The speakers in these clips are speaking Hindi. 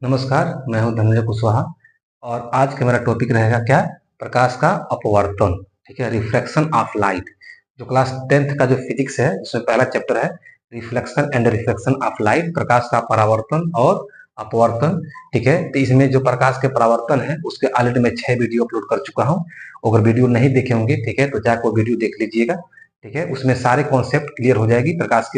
नमस्कार, मैं हूं धनंजय कुशवाहा और आज का मेरा टॉपिक रहेगा क्या? प्रकाश का अपवर्तन। ठीक है, रिफ्लेक्शन ऑफ लाइट। जो क्लास 10th का जो फिजिक्स है उसमें पहला चैप्टर है reflection and reflection of light, प्रकाश का परावर्तन और अपवर्तन। ठीक है, तो इसमें जो प्रकाश के परावर्तन है उसके ऑलरेडी मैं 6 वीडियो अपलोड कर चुका हूं। अगर वीडियो नहीं देखे होंगे, ठीक है, तो जाकर वो वीडियो देख लीजिएगा। ठीक है, उसमें सारे कॉन्सेप्ट क्लियर हो जाएगी। प्रकाश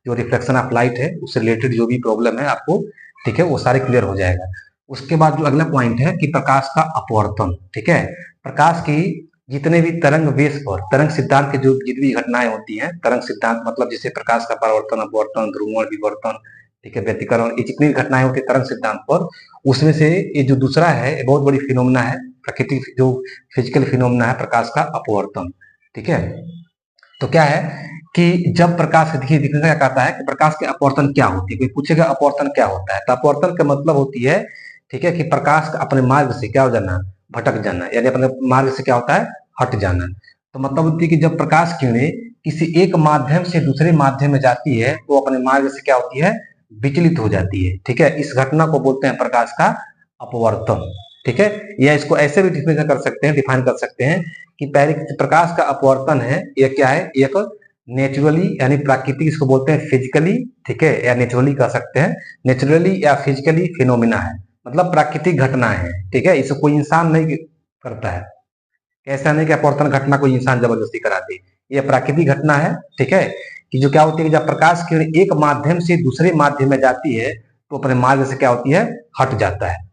जो रिफ्लेक्शन ऑफ लाइट है उससे रिलेटेड जो भी प्रॉब्लम है आपको, ठीक है, वो सारे क्लियर हो जाएगा। उसके बाद जो अगला पॉइंट है कि प्रकाश का अपवर्तन। ठीक है, प्रकाश की जितने भी तरंग वेश पर तरंग सिद्धांत के जो जितनी भी घटनाएं होती हैं, तरंग सिद्धांत मतलब जैसे प्रकाश का परावर्तन, अपवर्तन, ध्रुवण, विवर्तन, ठीक है, व्यतिकरण, ये जितनी भी घटनाएं होती है तरंग सिद्धांत पर, उसमें से ये जो दूसरा है ये बहुत बड़ी फिनोमिना है, प्राकृतिक जो फिजिकल फिनोमिना है प्रकाश का अपवर्तन। ठीक है, तो क्या है कि जब प्रकाश देखिए दिखने का कहता है कि प्रकाश के अपवर्तन क्या होती है। कोई पूछेगा अपवर्तन क्या होता है, तो अपवर्तन का मतलब होती है, ठीक है, कि प्रकाश अपने मार्ग से क्या हो जाना, भटक जाना, यानी अपने मार्ग से क्या होता है, हट जाना। तो मतलब होती है कि जब प्रकाश किरणें किसी एक माध्यम से दूसरे माध्यम में जाती है तो अपने मार्ग से क्या होती है, विचलित हो जाती है। ठीक है, इस घटना को बोलते हैं प्रकाश का अपवर्तन। ठीक है, या इसको ऐसे भी डिफाइन कर सकते हैं कि पहले प्रकाश का अपवर्तन है यह क्या है, एक नेचुरली यानी प्राकृतिक, इसको बोलते हैं फिजिकली, ठीक है, या नेचुरली कह सकते हैं, नेचुरली या फिजिकली फिनोमिना है, मतलब प्राकृतिक घटना है। ठीक है, इसे कोई इंसान नहीं करता है। ऐसा नहीं कि अपवर्तन घटना कोई इंसान जबरदस्ती करा दे, यह प्राकृतिक घटना है। ठीक है, कि जो क्या होती है कि जब प्रकाश किरण एक माध्यम से दूसरे माध्यम में जाती है तो अपने मार्ग से क्या होती है, हट जाता है।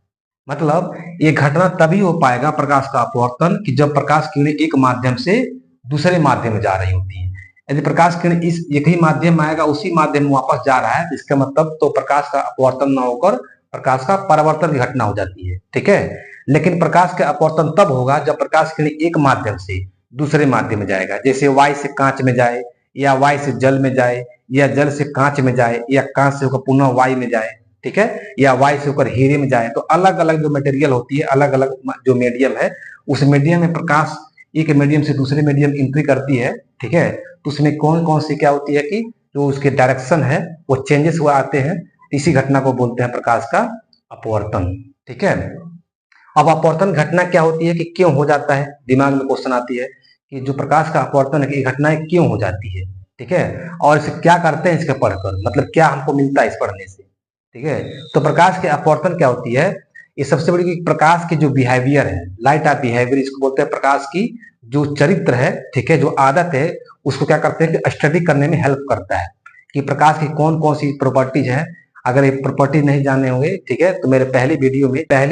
मतलब ये घटना तभी हो पाएगा प्रकाश का अपवर्तन कि जब प्रकाश किरण एक माध्यम से दूसरे माध्यम में जा रही होती है। यदि प्रकाश किरण इस एक ही माध्यम में आएगा, उसी माध्यम में वापस जा रहा है, इसका मतलब तो प्रकाश का अपवर्तन न होकर प्रकाश का परावर्तन की घटना हो जाती है। ठीक है, लेकिन प्रकाश का अपवर्तन तब होगा जब प्रकाश किरण एक माध्यम से दूसरे माध्यम में जाएगा, जैसे वायु से कांच में जाए, या वायु से जल में जाए, या जल से कांच में जाए, या कांच से होकर पुनः वायु में जाए। ठीक है, या वायु से होकर हीरे में जाए। तो अलग अलग जो मटेरियल होती है, अलग अलग जो मीडियम है, उस मीडियम में प्रकाश एक मीडियम से दूसरे मीडियम एंट्री करती है। ठीक है, तो उसमें कौन कौन सी क्या होती है कि जो उसके डायरेक्शन है वो चेंजेस हुआ आते हैं। इसी घटना को बोलते हैं प्रकाश का अपवर्तन। ठीक है, अब अपवर्तन घटना क्या होती है कि क्यों हो जाता है, दिमाग में क्वेश्चन आती है कि जो प्रकाश का अपवर्तन है, घटनाएं क्यों हो जाती है। ठीक है, और इसे क्या करते हैं इसके पढ़कर, मतलब क्या हमको मिलता है इस पढ़ने से। ठीक है, तो प्रकाश के अपवर्तन क्या होती है, ये सबसे बड़ी प्रकाश की जो बिहेवियर है, लाइट ऑफ बिहेवियर, इसको बोलते हैं प्रकाश की जो चरित्र है, ठीक है, जो आदत है, उसको क्या करते हैं कि स्टडी करने में हेल्प करता है कि प्रकाश की कौन कौन सी प्रॉपर्टीज है। अगर ये प्रॉपर्टी नहीं जाने होंगे, ठीक है, तो मेरे पहले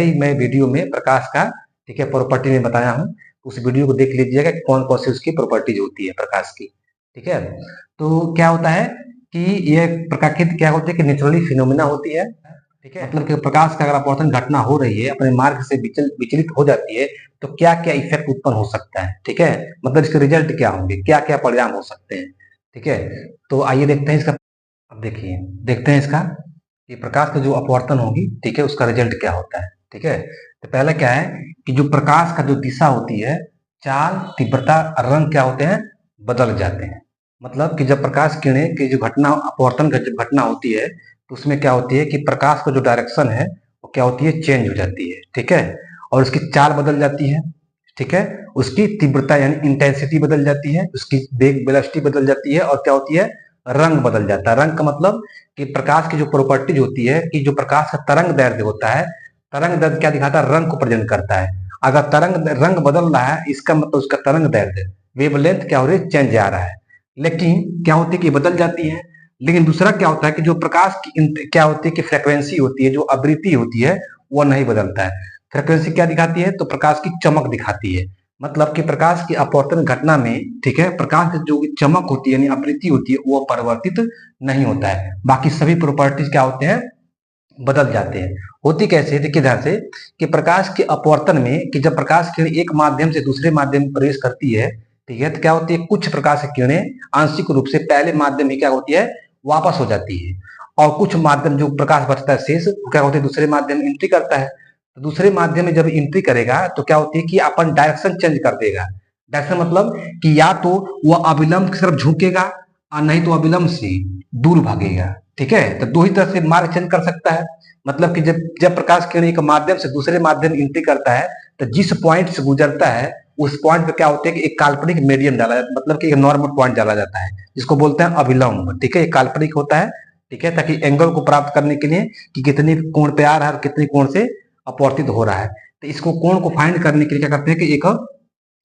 ही मैं वीडियो में प्रकाश का, ठीक है, प्रॉपर्टी में बताया हूँ, उस वीडियो को देख लीजिएगा कि कौन कौन सी उसकी प्रॉपर्टीज होती है प्रकाश की। ठीक है, तो क्या होता है कि ये प्राकृतिक क्या होती है कि नेचुरली फिनोमिना होती है। ठीक है, मतलब कि प्रकाश का अगर अपवर्तन घटना हो रही है, अपने मार्ग से विचलित हो जाती है, तो क्या क्या इफेक्ट उत्पन्न हो सकता है। ठीक है, मतलब इसके रिजल्ट क्या होंगे, क्या क्या परिणाम हो सकते हैं। ठीक है, तो आइए देखते हैं इसका। अब देखिए, देखते हैं इसका कि प्रकाश का जो अपवर्तन होगी, ठीक है, उसका रिजल्ट क्या होता है। ठीक है, तो पहला क्या है कि जो प्रकाश का जो दिशा होती है, चाल, तीव्रता, रंग क्या होते हैं, बदल जाते हैं। मतलब कि जब प्रकाश किरणें की जो घटना अपवर्तन की जब घटना होती है तो उसमें क्या होती है कि प्रकाश का जो डायरेक्शन है वो क्या होती है, चेंज हो जाती है। ठीक है, और उसकी चाल बदल जाती है। ठीक है, उसकी तीव्रता यानी इंटेंसिटी बदल जाती है, उसकी वेग वेलोसिटी बदल जाती है, और क्या होती है, रंग बदल जाता है। रंग का मतलब कि प्रकाश की जो प्रॉपर्टीज होती है कि जो प्रकाश का तरंग दैर्ध्य होता है, तरंग दैर्ध्य क्या दिखाता है, रंग को प्रेजेंट करता है। अगर तरंग रंग बदल रहा है, इसका मतलब उसका तरंग दैर्ध्य वेवलेंथ क्या हो रही है, चेंज आ रहा है। लेकिन क्या होती है कि बदल जाती है। लेकिन दूसरा क्या होता है कि जो प्रकाश की क्या होती है कि फ्रिक्वेंसी होती है, जो आवृत्ति होती है, वो नहीं बदलता है। फ्रिक्वेंसी क्या दिखाती है, तो प्रकाश की चमक दिखाती है। मतलब कि प्रकाश की अपवर्तन घटना में, ठीक है, प्रकाश की जो चमक होती है यानी आवृत्ति होती है वो परिवर्तित नहीं होता है। बाकी सभी प्रॉपर्टीज क्या होते हैं, बदल जाते हैं। होती कैसे, देखिए ध्यान से, कि प्रकाश के अपवर्तन में कि जब प्रकाश किरण एक माध्यम से दूसरे माध्यम में प्रवेश करती है, ठीक है, तो क्या होती है, कुछ प्रकाश की किरणें आंशिक रूप से पहले माध्यम में क्या होती है, वापस हो जाती है, और कुछ माध्यम जो प्रकाश बचता है शेष, क्या होते हैं, दूसरे माध्यम में एंट्री करता है। तो दूसरे माध्यम में जब एंट्री करेगा तो क्या होती है कि अपन डायरेक्शन चेंज कर देगा। डायरेक्शन मतलब कि या तो वह अविलंब की तरफ झुकेगा, और नहीं तो अविलंब से दूर भागेगा। ठीक है, तो दो ही तरह से मार्ग चेंज कर सकता है। मतलब कि जब जब प्रकाश किरण एक माध्यम से दूसरे माध्यम एंट्री करता है, तो जिस पॉइंट से गुजरता है उस पॉइंट पे क्या होता है कि एक काल्पनिक मीडियम डाला जाता है, मतलब कि एक नॉर्मल पॉइंट डाला जाता है, जिसको बोलते हैं अभिलंब। ठीक है, ये काल्पनिक होता है। ठीक है, ताकि एंगल को प्राप्त करने के लिए कि कितनी कोण पे आ रहा है और कितनी कोण से अपवर्तित हो रहा है, तो इसको कोण को फाइंड करने के लिए क्या करते हैं कि एक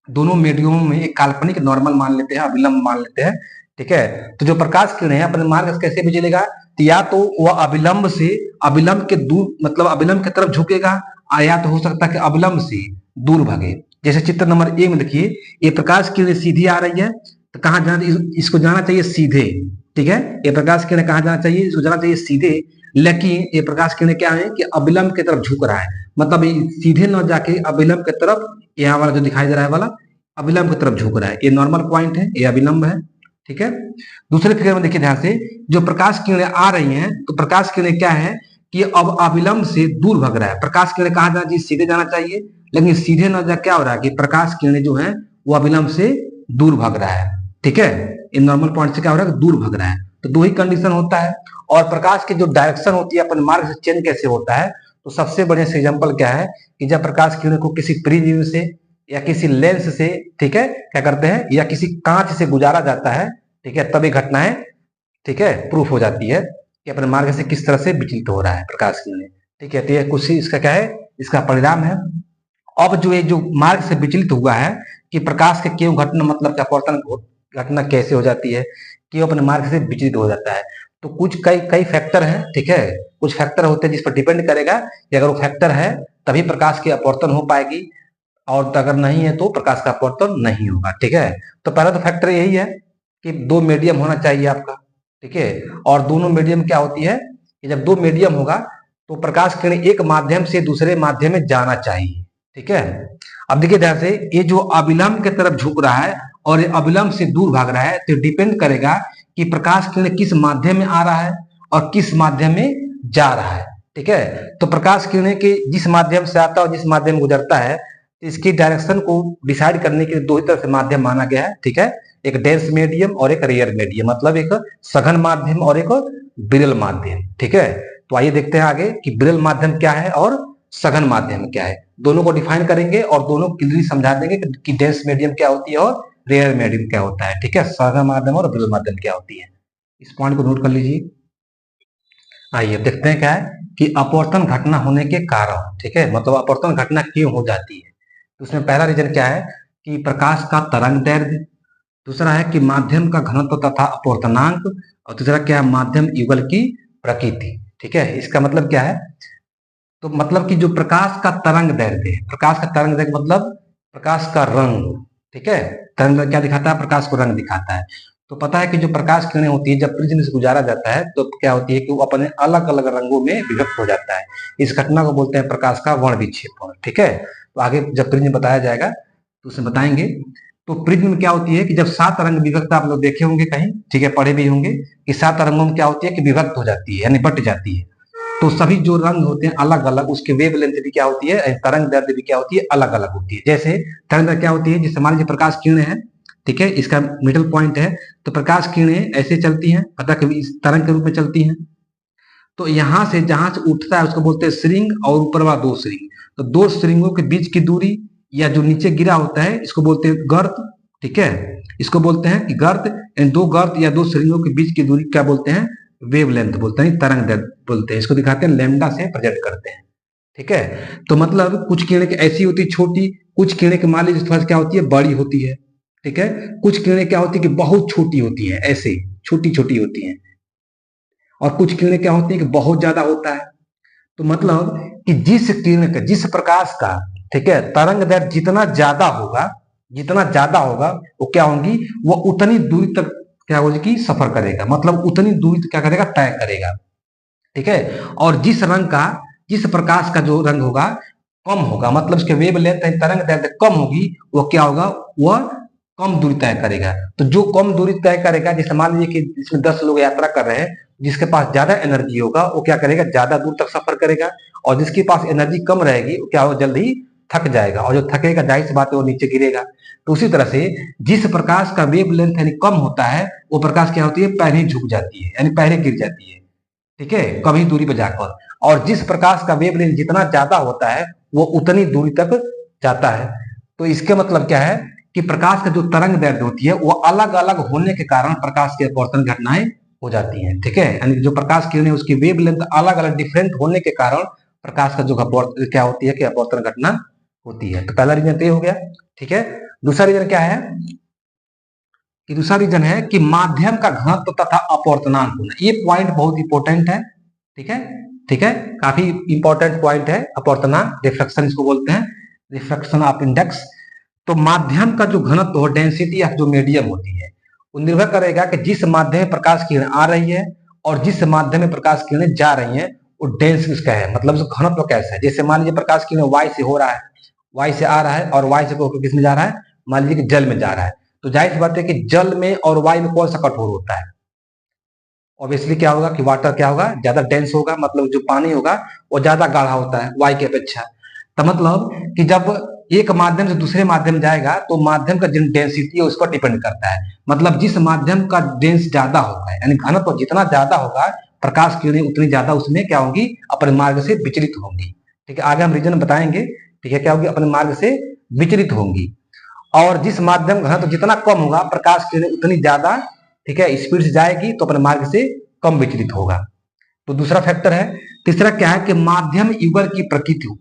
दोनों मीडियमों में एक काल्पनिक नॉर्मल मान लेते हैं, अभिलंब मान लेते हैं। ठीक है, तो जो प्रकाश किरण है अपने मार्ग से कैसे भी चलेगा, तो या तो वह अभिलंब से अभिलंब के दूर मतलब अभिलंब की तरफ झुकेगा, या तो हो सकता है कि अभिलंब से दूर भागे। जैसे चित्र नंबर ए में देखिए, ये प्रकाश किरण सीधी आ रही है, तो कहाँ जाना, इसको जाना चाहिए सीधे। ठीक है, ये प्रकाश किरण कहाँ जाना चाहिए, इसको जाना चाहिए सीधे। लेकिन ये प्रकाश किरण क्या है कि अभिलंब की तरफ झुक रहा है, मतलब सीधे न जाके अभिलंब की तरफ, यहाँ वाला जो दिखाई दे रहा है वाला अभिलंब की तरफ झुक रहा है। ये नॉर्मल पॉइंट है, ये अभिलंब है। ठीक है, दूसरे फिगर में देखिए ध्यान से, जो प्रकाश किरणें आ रही हैं, तो प्रकाश किरणें क्या है कि अब अभिलंब से दूर भाग रहा है। प्रकाश किरणें कहाँ जाना चाहिए, सीधे जाना चाहिए, लेकिन सीधे न जा क्या हो रहा है कि प्रकाश किरणें जो है वो अभिलंब से दूर भाग रहा है। ठीक है, इन नॉर्मल पॉइंट से क्या हो रहा है कि दूर भाग रहा है। तो दो ही कंडीशन होता है। और प्रकाश की जो डायरेक्शन होती है अपन मार्ग से चेंज कैसे होता है, तो सबसे बढ़िया से एग्जाम्पल क्या है कि जब प्रकाश किरण को किसी प्रिज्म से या किसी लेंस से, ठीक है, क्या करते हैं, या किसी कांच से गुजारा जाता है, ठीक है, तब ये घटनाएं, ठीक है, प्रूफ हो जाती है कि अपने मार्ग से किस तरह से विचलित हो रहा है प्रकाश किरण। ठीक है, तो ये कुछ इसका क्या है, इसका परिणाम है। अब जो ये जो मार्ग से विचलित हुआ है कि प्रकाश के क्यों घटना मतलब क्या अपवर्तन घटना कैसे हो जाती है, क्यों अपने मार्ग से विचलित हो जाता है, तो कुछ कई कई फैक्टर हैं। ठीक है, कुछ फैक्टर होते हैं जिस पर डिपेंड करेगा कि अगर वो फैक्टर है तभी प्रकाश की अपवर्तन हो पाएगी, और अगर नहीं है तो प्रकाश का अपवर्तन नहीं होगा। ठीक है, तो पहला तो फैक्टर यही है कि दो मीडियम होना चाहिए आपका। ठीक है, और दोनों मीडियम क्या होती है कि जब दो मीडियम होगा तो प्रकाश किरण एक माध्यम से दूसरे माध्यम में जाना चाहिए। ठीक है, अब देखिए ध्यान से, ये जो अभिलंब की तरफ झुक रहा है और ये अभिलंब से दूर भाग रहा है, तो डिपेंड करेगा कि प्रकाश किरण किस माध्यम में आ रहा है और किस माध्यम में जा रहा है। ठीक है, तो प्रकाश किरण के जिस माध्यम से आता है और जिस माध्यम में गुजरता है, इसकी डायरेक्शन को डिसाइड करने के लिए दो ही तरह से माध्यम माना गया है। ठीक है, एक डेंस मीडियम और एक रेयर मीडियम, मतलब एक सघन माध्यम और एक विरल माध्यम। ठीक है, तो आइए देखते हैं आगे कि विरल माध्यम क्या है और सघन माध्यम क्या है, दोनों को डिफाइन करेंगे और दोनों क्लियरली समझा देंगे कि डेंस मीडियम क्या होती है और रेयर मीडियम क्या होता है। ठीक है, सघन माध्यम और विरल माध्यम क्या होती है, इस पॉइंट को नोट कर लीजिए। आइए देखते हैं क्या है कि अपवर्तन घटना होने के कारण। ठीक है, मतलब अपवर्तन घटना क्यों हो जाती है, तो उसमें पहला रीजन क्या है कि प्रकाश का तरंग दैर्ध्य, दूसरा है कि माध्यम का घनत्व तथा अपवर्तनांक, और तीसरा क्या है, माध्यम युगल की प्रकृति। ठीक है, इसका मतलब क्या है, तो मतलब कि जो प्रकाश का तरंग दैर्ध्य है, प्रकाश का तरंग दैर्ध्य मतलब प्रकाश का रंग। ठीक है, तरंग क्या दिखाता है, प्रकाश को रंग दिखाता है। तो पता है कि जो प्रकाश किरणें होती है जब प्रिज्म से गुजारा जाता है तो क्या होती है कि वो अपने अलग अलग रंगों में विभक्त हो जाता है। इस घटना को बोलते हैं प्रकाश का वर्ण विक्षेपण। ठीक है, तो आगे जब प्रिज्म बताया जाएगा तो उसे बताएंगे। तो प्रिज्म में क्या होती है कि जब 7 रंग विभक्त, आप लोग देखे होंगे कहीं, ठीक है, पढ़े भी होंगे कि 7 रंगों में क्या होती है कि विभक्त हो जाती है, यानी बट जाती है। तो सभी जो रंग होते हैं अलग अलग, उसके वेवलेंथ भी क्या होती है, तरंग दैर्ध्य भी क्या होती है, अलग अलग होती है। जैसे तरंग दैर्ध्य क्या होती है, जैसे मान लीजिए प्रकाश किरणें हैं, ठीक है, इसका मिडल पॉइंट है, तो प्रकाश किरणें ऐसे चलती हैं, पता कभी इस तरंग के रूप में चलती हैं। तो यहां से जहां से उठता है उसको बोलते हैं श्रृंग, और ऊपर वाला दो श्रृंग, तो दो श्रृंगों के बीच की दूरी या जो नीचे गिरा होता है इसको बोलते हैं गर्त। ठीक है, इसको बोलते हैं कि गर्त, दो गर्त या दो श्रृंगों के बीच की दूरी क्या बोलते हैं, वेवलेंथ बोलते हैं, तरंग दैर्ध्य बोलते हैं। इसको दिखाते हैं लैम्डा से प्रेजेंट करते हैं। ठीक है, तो मतलब कुछ किरणें ऐसी होती है छोटी, कुछ किरणें के मान लीजिए थोड़ा क्या होती है, बड़ी होती है। ठीक है, कुछ किरणें क्या होती है कि बहुत छोटी होती है, ऐसे छोटी छोटी होती हैं, और कुछ किरणें क्या होती है कि बहुत ज्यादा होता है। तो मतलब कि जिस किरण का, जिस प्रकाश का, ठीक है, तरंग दैर्ध्य जितना ज्यादा होगा, जितना ज्यादा होगा वो क्या होगी, वो उतनी दूरी तक क्या होगी कि सफर करेगा, मतलब उतनी दूरी तक क्या करेगा, तय करेगा। ठीक है, और जिस रंग का, जिस प्रकाश का जो रंग होगा कम होगा, मतलब उसके वेवलेंथ तरंग दैर्ध्य कम होगी, वो क्या होगा, वह कम दूरी तय करेगा। तो जो कम दूरी तय करेगा, जैसे मान लीजिए कि इसमें 10 लोग यात्रा कर रहे हैं, जिसके पास ज्यादा एनर्जी होगा वो क्या करेगा, ज्यादा दूर तक सफर करेगा, और जिसके पास एनर्जी कम रहेगी वो क्या होगा, जल्द ही थक जाएगा, और जो थकेगा जाहिर सी बात है वो नीचे गिरेगा। तो उसी तरह से जिस प्रकाश का वेव लेंथ यानी कम होता है, वो प्रकाश क्या होती है, पहले झुक जाती है, यानी पहले गिर जाती है, ठीक है, कभी दूरी पर जाकर। और जिस प्रकाश का वेव लेंथ जितना ज्यादा होता है, वो उतनी दूरी तक जाता है। तो इसके मतलब क्या है कि प्रकाश का जो तरंग दैर्ध्य होती है वो अलग अलग होने के कारण प्रकाश की अपवर्तन घटनाएं हो जाती हैं, ठीक है, यानी जो प्रकाश किरणें उसकी वेव लेंथ अलग अलग डिफरेंट होने के कारण प्रकाश का जो क्या होती है कि अपवर्तन घटना होती है। तो पहला रीजन तो ये हो गया, ठीक है। दूसरा रीजन क्या है कि दूसरा रीजन है कि माध्यम का घनत्व तथा अपवर्तनांक होना। ये पॉइंट बहुत इंपॉर्टेंट है, ठीक है, ठीक है, काफी इंपॉर्टेंट पॉइंट है। अपवर्तनांक, रिफ्रैक्शन इसको बोलते हैं, रिफ्रैक्शन ऑफ इंडेक्स। तो माध्यम का जो घनत्व हो, डेंसिटी ऑफ जो मीडियम होती है, वो निर्भर करेगा कि जिस माध्यम में प्रकाश किरण आ रही है और जिस माध्यम में प्रकाश किरणें जा रही हैं वो डेंस किसका है, मतलब जो घनत्व कैसा है। जैसे मान लीजिए प्रकाश किरण वाई से हो रहा है, वाई से आ रहा है और वाई से होकर किस में जा रहा है, मान लीजिए कि जल में जा रहा है। तो जाहिर सी बात है कि जल में और वाई में कौन सा कठोर होता है, ऑब्वियसली क्या होगा कि वाटर क्या होगा, ज्यादा डेंस होगा, मतलब जो पानी होगा वो ज्यादा गाढ़ा होता है वाई की अपेक्षा। तो मतलब कि जब एक माध्यम से दूसरे माध्यम जाएगा तो माध्यम का जो डेंसिटी है उस पर डिपेंड करता है। मतलब जिस माध्यम का डेंस ज्यादा होगा, यानी घनत्व जितना ज्यादा होगा, प्रकाश किरणें उतनी ज्यादा उसमें क्या होंगी, अपने मार्ग से विचलित होंगी, ठीक है। आगे हम रीजन बताएंगे, ठीक है, क्या होगी, अपने मार्ग से विचलित होंगी। और जिस माध्यम घनत्व जितना कम होगा, प्रकाश किरणें उतनी ज्यादा, ठीक है, स्पीड से जाएगी तो अपने मार्ग से कम विचलित होगा। तो दूसरा फैक्टर है। तीसरा क्या है कि माध्यम युगल की प्रकृति।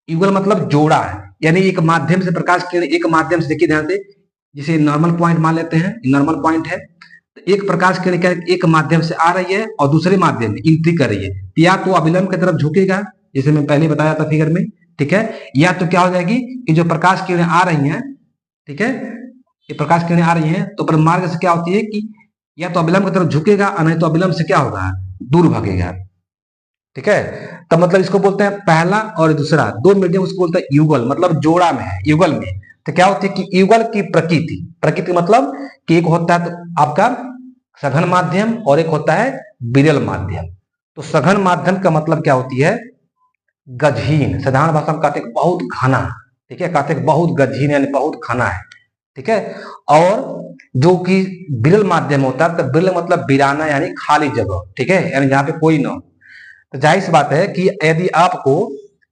युगल मतलब जोड़ा है, यानी एक माध्यम से प्रकाश किरण, एक माध्यम से, देखिए ध्यान से, जिसे नॉर्मल पॉइंट मान लेते हैं, नॉर्मल पॉइंट है, तो एक प्रकाश किरण क्या एक माध्यम से आ रही है और दूसरे माध्यम में एंट्री कर रही है, या तो अभिलंब की तरफ झुकेगा, जैसे मैं पहले बताया था फिगर में, ठीक है, या तो क्या हो जाएगी कि जो प्रकाश किरण आ रही हैं, ठीक है, ये प्रकाश किरणें आ रही हैं तो पर मार्ग से क्या होती है कि या तो अभिलंब की तरफ झुकेगा और नहीं तो अभिलंब से क्या होगा, दूर भागेगा, ठीक है। तो मतलब इसको बोलते हैं पहला और दूसरा, दो मीडियम उसको बोलते हैं युगल, मतलब जोड़ा में है, युगल में। तो क्या होती है कि युगल की प्रकृति, प्रकृति मतलब कि एक होता है तो आपका सघन माध्यम और एक होता है विरल माध्यम। तो सघन माध्यम का मतलब क्या होती है, गजहीन, साधारण भाषा में कहते हैं बहुत घना, ठीक है, कहते हैं बहुत गजहीन यानी बहुत घना है, ठीक है। और जो कि विरल माध्यम होता है, तो विरल मतलब वीराना यानी खाली जगह, ठीक है, यानी जहाँ पे कोई ना हो। तो जाहिर सी बात है कि यदि आपको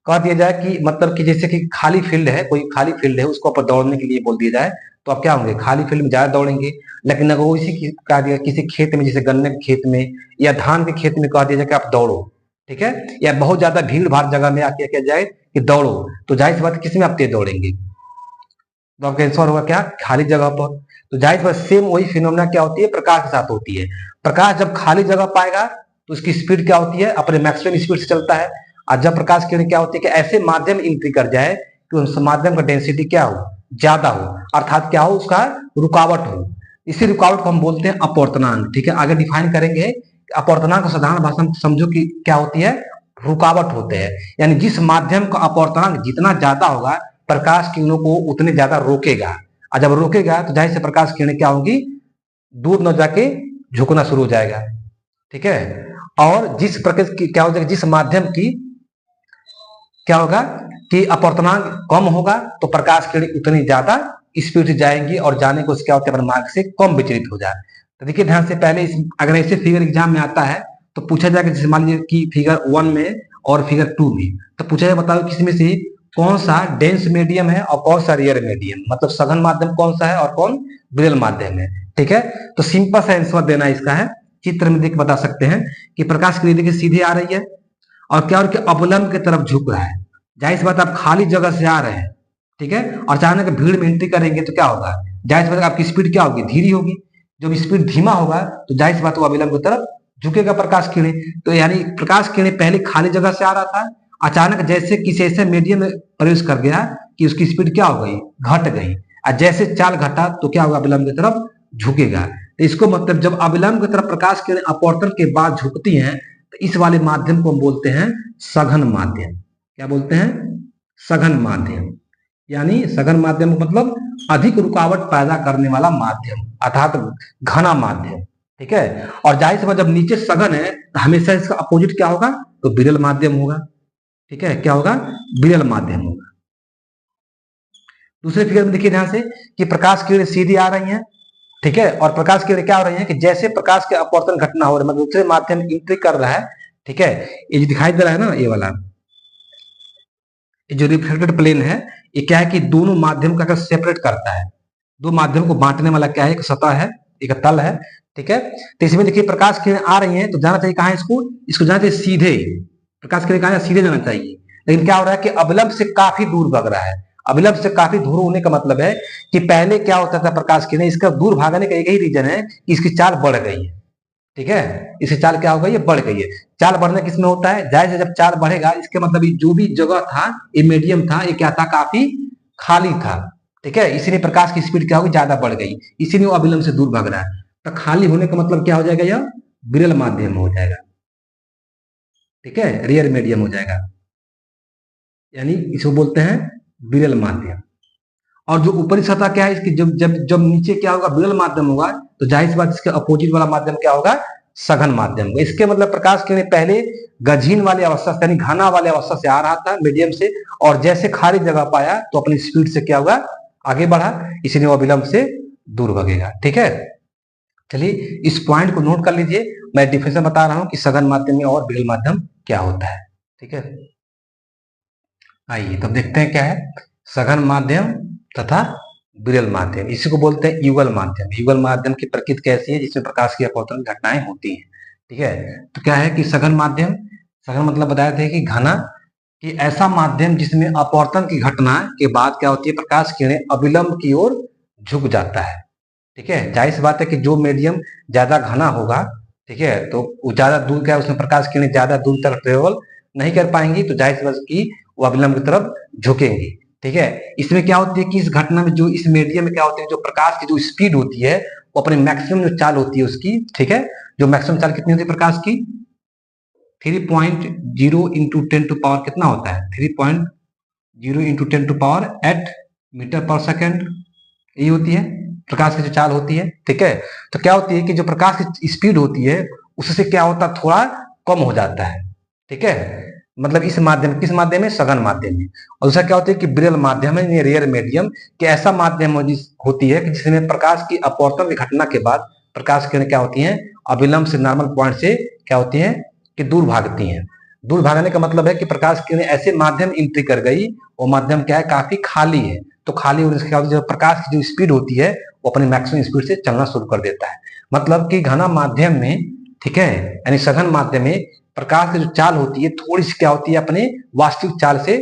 कह दिया जाए कि मतलब कि जैसे कि खाली फील्ड है, कोई खाली फील्ड है, उसको आप दौड़ने के लिए बोल दिया जाए तो आप क्या होंगे, खाली फील्ड में ज्यादा दौड़ेंगे। लेकिन अगर उसी की कह दिया किसी खेत में, जैसे गन्ने के खेत में या धान के खेत में कह दिया जाए कि आप दौड़ो, ठीक है, या बहुत ज्यादा भीड़ भाड़ जगह में आके किया जाए कि दौड़ो, तो जाहिर सी बात है किसमें आप तेज दौड़ेंगे, तो आपका आंसर होगा क्या, खाली जगह पर। तो जाहिर बात सेम वही फिनोमेना क्या होती है, प्रकाश के साथ होती है। प्रकाश जब खाली जगह पाएगा तो उसकी स्पीड क्या होती है, अपने मैक्सिमम स्पीड से चलता है। और जब प्रकाश किरण क्या होती है कि ऐसे माध्यम एंट्री कर जाए कि उस माध्यम का डेंसिटी क्या हो, ज्यादा हो, अर्थात क्या हो, उसका रुकावट हो। इसी रुकावट को हम बोलते हैं अपवर्तनांक, ठीक है। आगे डिफाइन करेंगे। अपवर्तनांक को साधारण भाषा में समझो कि क्या होती है, रुकावट होते हैं, यानी जिस माध्यम का अपवर्तनांक जितना ज्यादा होगा, प्रकाश किरणों को उतने ज्यादा रोकेगा, और जब रोकेगा तो जाहिर से प्रकाश किरणें क्या होंगी, दूर न जाके झुकना शुरू हो जाएगा, ठीक है। और जिस प्रकार की क्या हो जाएगा, जिस माध्यम की क्या होगा कि अपवर्तनांक कम होगा तो प्रकाश किरण उतनी ज्यादा स्पीड से जाएंगी और जाने को क्या होता है, अपने मार्ग से कम विचलित हो जाए। तो देखिए ध्यान से, पहले अगर ऐसे फिगर एग्जाम में आता है तो पूछा जाएगा, जैसे मान लीजिए कि फिगर 1 में और फिगर 2 में, तो पूछा जाए बताओ किसमें से कौन सा डेंस मीडियम है और कौन सा रेयर मीडियम, मतलब सघन माध्यम कौन सा है और कौन विरल माध्यम है, ठीक है। तो सिंपल सा आंसर देना इसका है, चित्र में देख बता सकते हैं कि प्रकाश की देखिए सीधे आ रही है और क्या, और क्या अवलंब की तरफ झुक रहा है। जाहिर सी बात आप खाली जगह से आ रहे हैं, ठीक है, और अचानक भीड़ में एंट्री करेंगे तो क्या होगा, जाहिर सी बात आपकी स्पीड क्या होगी, धीरी होगी। जब स्पीड धीमा होगा तो जाहिर सी बात वो अविलंब की तरफ झुकेगा प्रकाश किरणें। तो यानी प्रकाश किरणें पहले खाली जगह से आ रहा था, अचानक जैसे किसी ऐसे मीडियम में प्रवेश कर गया कि उसकी स्पीड क्या हो गई, घट गई, और जैसे चाल घटा तो क्या होगा, अविलंब की तरफ झुकेगा। तो इसको मतलब जब अविलंब की तरफ प्रकाश किरणें अपवर्तन के बाद झुकती हैं तो इस वाले माध्यम को हम बोलते हैं सघन माध्यम। क्या बोलते हैं, सघन माध्यम। यानी सघन माध्यम मतलब अधिक रुकावट पैदा करने वाला माध्यम, अर्थात घना माध्यम, ठीक है। और जाहिर सी बात जब नीचे सघन है तो हमेशा इसका अपोजिट क्या होगा, तो विरल माध्यम होगा, ठीक है, क्या होगा, विरल माध्यम होगा। दूसरे फिगर में देखिए ध्यान से कि प्रकाश किरणें सीधी आ रही हैं, ठीक है, और प्रकाश किरणें क्या हो रही हैं कि जैसे प्रकाश के अपवर्तन घटना हो रहा है, मतलब दूसरे माध्यम एंट्री कर रहा है, ठीक है, ये जो दिखाई दे रहा है ना, ये वाला, ये जो रिफ्लेक्टेड प्लेन है, ये क्या है कि दोनों माध्यम का सेपरेट करता है, दो माध्यम को बांटने वाला क्या है, एक सतह है, एक तल है, ठीक है। तो इसमें देखिए प्रकाश किरणें आ रही हैं तो जाना चाहिए कहां, इसको इसको जाना चाहिए सीधे, प्रकाश किरणें कहां सीधे जाना चाहिए, लेकिन क्या हो रहा है कि अविलंब से काफी दूर भाग रहा है। अविलंब से काफी दूर होने का मतलब है कि पहले क्या होता था प्रकाश किरणें, इसका दूर भागने का एक ही रीजन है कि इसकी चाल बढ़ गई है, ठीक है, इसकी चाल क्या हो गई है, बढ़ गई है। चाल बढ़ने किसमें होता है, जाहिर है जब चाल बढ़ेगा इसके मतलब जो भी जगह था, ये मीडियम था, ये क्या था, काफी खाली था, ठीक है, इसीलिए प्रकाश की स्पीड क्या होगी, ज्यादा बढ़ गई, इसीलिए वो अविलंब से दूर भाग रहा है। तो खाली होने का मतलब क्या हो जाएगा, यह विरल माध्यम हो जाएगा, ठीक है, रेयर मीडियम हो जाएगा, यानी इसको बोलते हैं विरल माध्यम। और जो ऊपरी सतह क्या है इसकी, जब जब जब नीचे क्या होगा, विरल माध्यम होगा, तो जाहिर सी बात इसके अपोजिट वाला माध्यम क्या होगा, सघन माध्यम होगा। इसके मतलब प्रकाश किरणें पहले गजीन वाली अवस्था से, यानी घना वाली अवस्था से आ रहा था मीडियम से, और जैसे खाली जगह पाया तो अपनी स्पीड से क्या होगा, आगे बढ़ा, इसलिए वो विलंब से दूर भागेगा, ठीक है। चलिए इस पॉइंट को नोट कर लीजिए, मैं डिफिनेशन बता रहा हूं कि सघन माध्यम और विरल माध्यम क्या होता है, ठीक है। आइए तब देखते हैं क्या है सघन माध्यम तथा विरल माध्यम, इसी को बोलते हैं युगल माध्यम। युगल माध्यम की प्रकृति कैसी है, जिसमें प्रकाश की अपवर्तन घटनाएं होती हैं, ठीक है। तो क्या है कि सघन माध्यम, सघन मतलब बताए थे कि घना, कि ऐसा माध्यम जिसमें अपवर्तन की घटना के बाद क्या होती है, प्रकाश किरणें अविलंब की ओर झुक जाता है, ठीक है। जाहिर सी बात है कि जो मीडियम ज्यादा घना होगा, ठीक है, तो वो ज्यादा दूर क्या है, उसमें प्रकाश किरणें ज्यादा दूर तक ट्रेवल नहीं कर पाएंगी, तो जाहिर सी बात की वो अविलंब की तरफ झुकेंगी, ठीक है। इसमें क्या होती है कि इस घटना में जो इस मीडियम में क्या होती है, जो प्रकाश की जो स्पीड होती है वो अपने मैक्सिमम जो चाल होती है उसकी, ठीक है, जो मैक्सिमम चाल कितनी होती है प्रकाश की, 3.0 इंटू 10 कितना होता है, 3.0 इंटू 10 8 मीटर पर सेकेंड, यही होती है प्रकाश की जो चाल होती है, ठीक है। तो क्या होती है कि जो प्रकाश की स्पीड होती है उससे क्या होता है, थोड़ा कम हो जाता है, ठीक है, मतलब इस माध्यम, किस माध्यम में, सघन माध्यम में। और दूसरा क्या होता है कि विरल माध्यम है, रेयर मीडियम, कि ऐसा माध्यम होती है कि जिसमें प्रकाश की अपवर्तन की घटना के बाद प्रकाश किरणें क्या होती हैं, अविलंब से नॉर्मल पॉइंट से क्या होती हैं कि दूर भागती हैं। दूर भागने का मतलब है कि प्रकाश किरणें ऐसे माध्यम एंट्री कर गई, वो माध्यम क्या है, काफी खाली है, तो खाली होने से क्या होता है, प्रकाश की जो स्पीड होती है वो अपनी मैक्सिमम स्पीड से चलना शुरू कर देता है। मतलब कि घना माध्यम में, ठीक है, यानी सघन माध्यम में प्रकाश की जो चाल होती है थोड़ी सी क्या होती है, अपने वास्तविक चाल से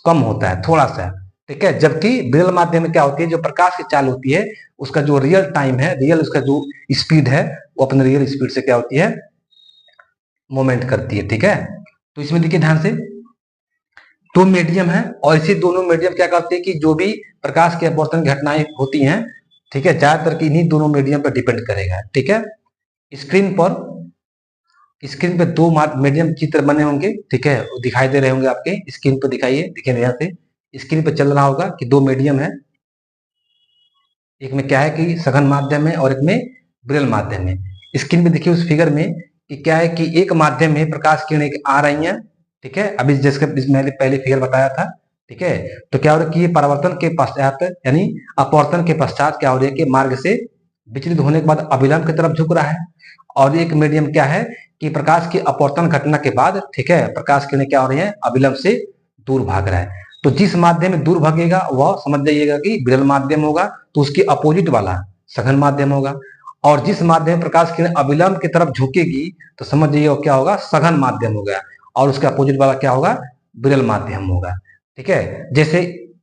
कम होता है थोड़ा सा, ठीक है। जबकि विरल माध्यम में क्या होती है, जो प्रकाश की चाल होती है उसका जो रियल टाइम है, रियल उसका जो स्पीड है वो अपने रियल स्पीड से क्या होती है, मूवमेंट करती है, ठीक है। तो इसमें देखिए ध्यान से, दो मीडियम है और इसी दोनों मीडियम क्या करते हैं कि जो भी प्रकाश के अपवर्तन घटनाएं होती हैं, ठीक है, ज्यादातर की इन्हीं दोनों मीडियम पर डिपेंड करेगा, ठीक है। स्क्रीन पे दो मीडियम चित्र बने होंगे, ठीक है, वो दिखाई दे रहे होंगे आपके स्क्रीन पर, दिखाइए, दिखे यहाँ से स्क्रीन पे चल रहा होगा कि दो मीडियम है, एक में क्या है कि सघन माध्यम है और एक में विरल माध्यम है। स्क्रीन पे देखिए उस फिगर में कि क्या है कि एक माध्यम में प्रकाश किरणें आ रही हैं, ठीक है, अभी जिसके मैंने पहले फिगर बताया था, ठीक है। तो क्या हो रहा है कि परावर्तन के पश्चात, यानी अपवर्तन के पश्चात क्या हो रहा है कि मार्ग से विचलित होने के बाद अविलंब की तरफ झुक रहा है। और एक मीडियम क्या है कि प्रकाश की अपवर्तन घटना के बाद, ठीक है, प्रकाश किरणें क्या हो रही है, अविलंब से दूर भाग रहा है। तो जिस माध्यम में दूर भागेगा वह समझ जाइएगा कि विरल माध्यम होगा, तो उसकी अपोजिट वाला सघन माध्यम होगा। और जिस माध्यम में प्रकाश किरण अविलंब की तरफ झुकेगी तो समझ जाइए क्या होगा, सघन माध्यम हो गया, और उसके अपोजिट वाला क्या होगा, विरल माध्यम होगा, ठीक है। जैसे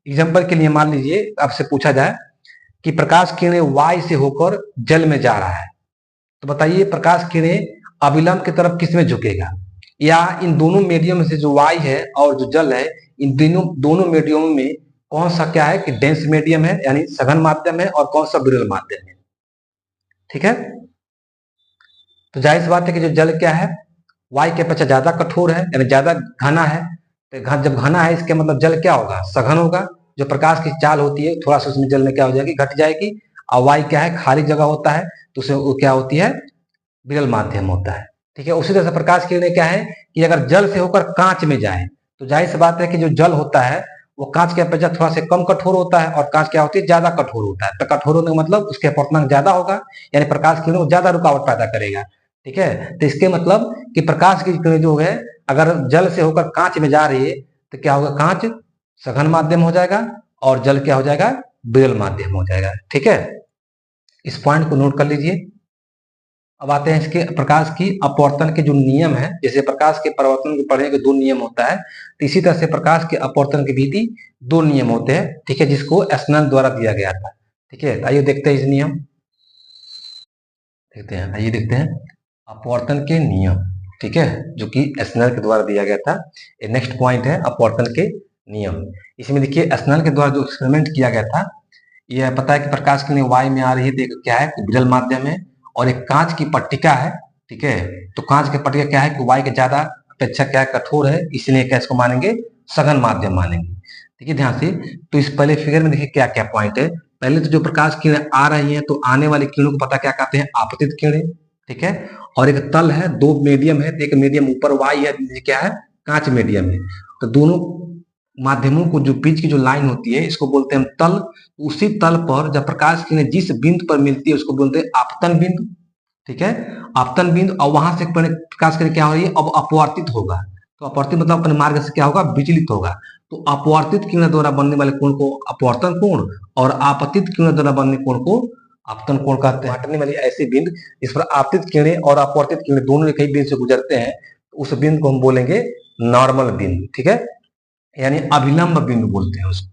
एग्जांपल के लिए मान लीजिए आपसे पूछा जाए कि प्रकाश किरण वाय से होकर जल में जा रहा है, तो बताइए प्रकाश किरण अविलंब की तरफ किस में झुकेगा, या इन दोनों मीडियम में से जो वाय है और जो जल है, इन दोनों मीडियम में कौन सा क्या है कि डेंस मीडियम है, यानी सघन माध्यम है, और कौन सा विरल माध्यम है, ठीक है। तो जाहिर सी बात है कि जो जल क्या है, वायु के अपेक्षा ज्यादा कठोर है, यानी ज्यादा घना है, तो जब घना है इसके मतलब जल क्या होगा, सघन होगा। जो प्रकाश की चाल होती है थोड़ा सा उसमें जल में क्या हो जाएगी, घट जाएगी। और वायु क्या है, खाली जगह होता है, तो उसमें वो क्या होती है, विरल माध्यम होता है, ठीक है। उसी तरह से प्रकाश किरणें क्या है कि अगर जल से होकर कांच में जाए, तो जाहिर सी बात है कि जो जल होता है वो कांच की अपेक्षा थोड़ा सा कम कठोर होता है, और कांच क्या होती है, ज्यादा कठोर होता है। तो कठोर होने का मतलब उसके अपवर्तनांक ज्यादा होगा, यानी प्रकाश किरणों को ज्यादा रुकावट पैदा करेगा। ठीक है, तो इसके मतलब कि प्रकाश की किरणें जो है अगर जल से होकर कांच में जा रही है तो क्या होगा, कांच सघन माध्यम हो जाएगा और जल क्या हो जाएगा, विरल माध्यम हो जाएगा। ठीक है, इस पॉइंट को नोट कर लीजिए। अब आते हैं इसके प्रकाश की अपवर्तन के जो नियम है। जैसे प्रकाश के परावर्तन के पढ़ने के दो नियम होता है, तो इसी तरह से प्रकाश के अपवर्तन के भी दो नियम होते हैं। ठीक है, जिसको स्नेल द्वारा दिया गया था। ठीक है, आइए देखते हैं इस नियम, देखते हैं, आइए देखते हैं अपवर्तन के नियम। ठीक है, जो कि स्नेल के द्वारा दिया गया था। ये नेक्स्ट पॉइंट है अपवर्तन के नियम। इसमें देखिए स्नेल के द्वारा जो एक्सपेरिमेंट किया गया था, यह पता है कि प्रकाश की किरणें वाई में आ रही है, तो क्या है, विरल माध्यम है, और एक कांच की पट्टिका है। ठीक है, तो कांच की पट्टिका क्या है कि वाई के ज्यादा अपेक्षा क्या है, कठोर है, इसलिए क्या इसको मानेंगे, सघन माध्यम मानेंगे। ठीक है, ध्यान से। तो इस पहले फिगर में देखिए क्या क्या पॉइंट है। पहले तो जो प्रकाश किरणें आ रही हैं, तो आने वाली किरणों को पता क्या कहते हैं, आपतित किरणें। ठीक है, और एक तल है, दो मीडियम है, तो एक मीडियम ऊपर वाई है, क्या है, कांच मीडियम है। तो दोनों माध्यमों को जो बीच की जो लाइन होती है, इसको बोलते हैं तल। उसी तल पर जब प्रकाश किरणें जिस बिंदु पर मिलती है उसको बोलते हैं आपतन बिंदु। ठीक है, आपतन बिंदु, और वहां से प्रकाश किरण क्या हो रही है, अब अपवर्तित होगा। तो अपवर्तित मतलब अपने मार्ग से क्या होगा, विचलित होगा। तो अपवर्तित किरण द्वारा बनने वाले कोण को अपवर्तन कोण, और आपतित किरण द्वारा बनने कोण को आपतन कोण कहते हैं। हटने वाली ऐसी बिंदु जिस पर आपतित किरणें और अपवर्तित किरणें दोनों एक ही बिंदु से गुजरते हैं, उस बिंदु को हम बोलेंगे नॉर्मल बिंदु। ठीक है, यानी अभिलंब बिंदु बोलते हैं उसको।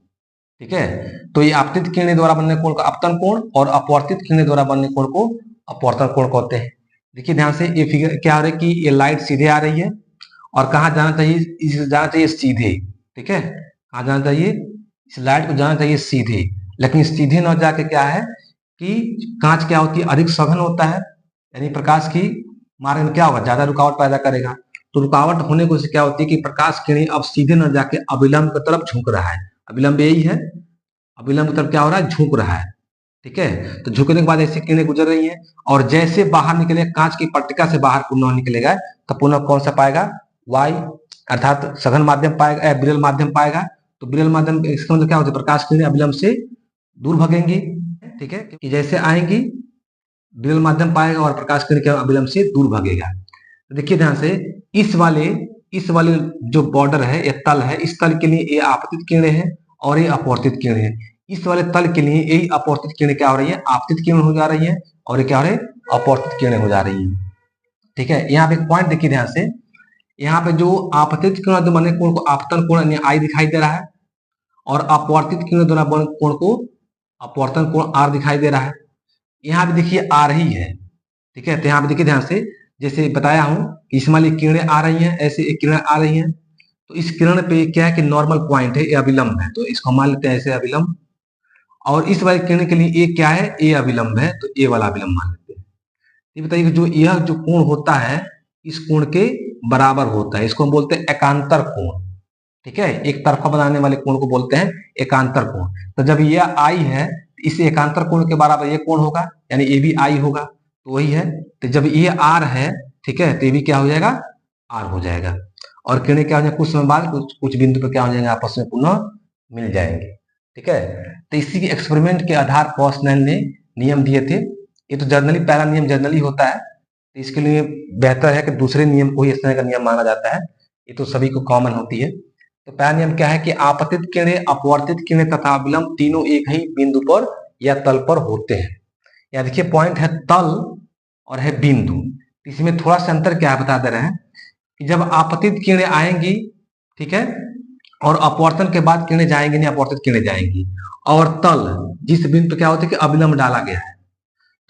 ठीक है, तो ये आपतित किरणें द्वारा बनने कोण को आपतन कोण, और अपवर्तित किरणें द्वारा बनने कोण को अपवर्तन कोण कहते हैं। देखिए ध्यान से, ये फिगर क्या हो रहा है कि ये लाइट सीधे आ रही है, और कहाँ जाना चाहिए, इसे जाना चाहिए सीधे। ठीक है, कहाँ जाना चाहिए, इस लाइट को जाना चाहिए सीधे, लेकिन सीधे न जाके क्या है कि कांच क्या होती है, अधिक सघन होता है, यानी प्रकाश की मार्ग में क्या होगा, ज्यादा रुकावट पैदा करेगा। तो रुकावट होने को क्या होती है कि प्रकाश किरणें अब सीधे न जाके अभिलंब की तरफ झुक रहा है। अभिलंब यही है, अभिलंब की तरफ क्या हो रहा है, झुक रहा है। ठीक है, तो झुकने के बाद ऐसी किरणें गुजर रही हैं, और जैसे बाहर निकले, कांच की पट्टिका से बाहर पुनः निकलेगा, तो पुनः कौन सा पाएगा, वाई, अर्थात सघन माध्यम पाएगा, विरल माध्यम पाएगा। तो विरल माध्यम, इसका मतलब क्या होता है, प्रकाश किरणें अभिलंब से दूर भगेंगी। ठीक है, कि जैसे आएंगी विरल माध्यम पाएगा, और प्रकाश किरण क्या अभिलंब से दूर भगेगा। तो देखिए ध्यान से, इस वाले जो बॉर्डर है, ये तल है, इस तल के लिए ये आपतित किरणें हैं और ये अपवर्तित किरणें हैं। इस वाले तल के लिए यही अपवर्तित किरणें क्या हो रही है, आपतित किरण हो जा रही है, और ये क्या हो रही है, अपवर्तित किरणें हो जा रही है। ठीक है, यहाँ पे एक पॉइंट देखिए ध्यान से, यहाँ पे जो आपतित किरण द्वारा बने कोण को आपतन कोण यानी आई दिखाई दे रहा है, और अपवर्तित किरण द्वारा बने कोण को अपवर्तन कोण आर दिखाई दे रहा है। यहाँ पे देखिए आ रही है। ठीक है, तो यहाँ पे देखिए ध्यान से, जैसे बताया हूं कि इसमें वाली किरणें आ रही हैं, ऐसे एक किरण आ रही है, तो इस किरण पे क्या है कि नॉर्मल पॉइंट है, ये अभिलंब है, तो इसको मान लेते हैं ऐसे अभिलंब। और इस वाली किरण के लिए ये क्या है, ए अभिलंब है, तो ए वाला अभिलंब मान लेते हैं। ये बताइए कि जो यह जो कोण होता है, इस कोण के बराबर होता है, इसको हम बोलते हैं एकांतर कोण। ठीक है, एक तरफा बनाने वाले कोण को बोलते हैं एकांतर कोण। तो जब यह आई है, इस एकांतर कोण के बराबर ये कोण होगा, यानी ये भी आई होगा, तो वही है। तो जब ये आर है, ठीक है, तो ये भी क्या हो जाएगा, आर हो जाएगा, और किरणें क्या हो जाएंगे, कुछ समय बाद कुछ बिंदु पर क्या हो जाएंगे, आपस में पुनः मिल जाएंगे। ठीक है, तो इसी के एक्सपेरिमेंट के आधार पर स्नेल ने नियम दिए थे। ये तो जर्नली, पहला नियम जर्नली होता है, तो इसके लिए बेहतर है कि दूसरे नियम को ही स्नेल का नियम माना जाता है, ये तो सभी को कॉमन होती है। तो पहला नियम क्या है कि आपतित किरणें, अपवर्तित किरणें तथा अभिलंब तीनों एक ही बिंदु पर या तल पर होते हैं। या देखिए पॉइंट है तल और है बिंदु, इसमें थोड़ा सा अंतर क्या है बता दे रहे हैं कि जब आपतित किरणें आएंगी, ठीक है, और अपवर्तन के बाद किरणें जाएंगी नहीं, अपवर्तित किरणें जाएंगी, और तल जिस बिंदु पर क्या होता है कि अभिलंब डाला गया है,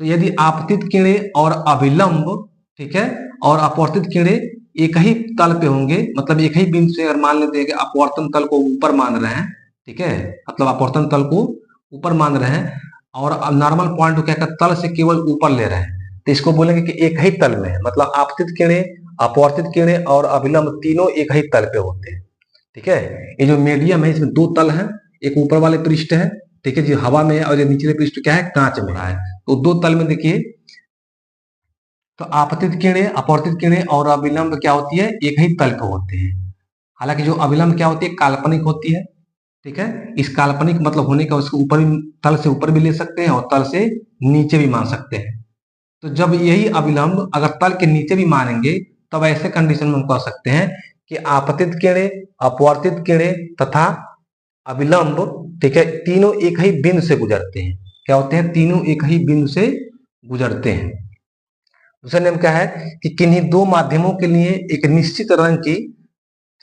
तो यदि आपतित किरणें और अभिलंब, ठीक है, और अपवर्तित किरणें एक ही तल पे होंगे, मतलब एक ही बिंदु से अगर मान लेते हैं कि अपवर्तन तल को ऊपर मान रहे हैं, ठीक है, मतलब अपवर्तन तल को ऊपर मान रहे हैं, और नॉर्मल पॉइंट को क्या कर तल से केवल ऊपर ले रहे हैं, तो इसको बोलेंगे कि एक ही तल में है, मतलब आपतित किरणें, अपवर्तित किरणें और अभिलंब तीनों एक ही तल पे होते हैं। ठीक है, ये जो मीडियम है इसमें दो तल है, एक ऊपर वाले पृष्ठ है, ठीक है, जो हवा में है, और जो निचले पृष्ठ क्या है, कांच में है। तो दो तल में देखिए, तो आपतित किरणें, अपवर्तित किरणें और अभिलंब क्या होती है, एक ही तल पे होते हैं। हालांकि जो अभिलंब क्या होती है, काल्पनिक होती है। ठीक है। इस काल्पनिक मतलब होने का उसको ऊपर भी, तल से ऊपर भी ले सकते हैं और तल से नीचे भी मान सकते हैं। तो जब यही अविलंब अगर तल के नीचे भी मानेंगे तब ऐसे कंडीशन में हम कह सकते हैं कि आपतित किरणें, अपवर्तित किरणें तथा अविलंब, ठीक है, तीनों एक ही बिंदु से गुजरते हैं। क्या होते हैं? तीनों एक ही बिंदु से गुजरते हैं। दूसरा नियम क्या है कि किन्हीं दो माध्यमों के लिए एक निश्चित रंग की,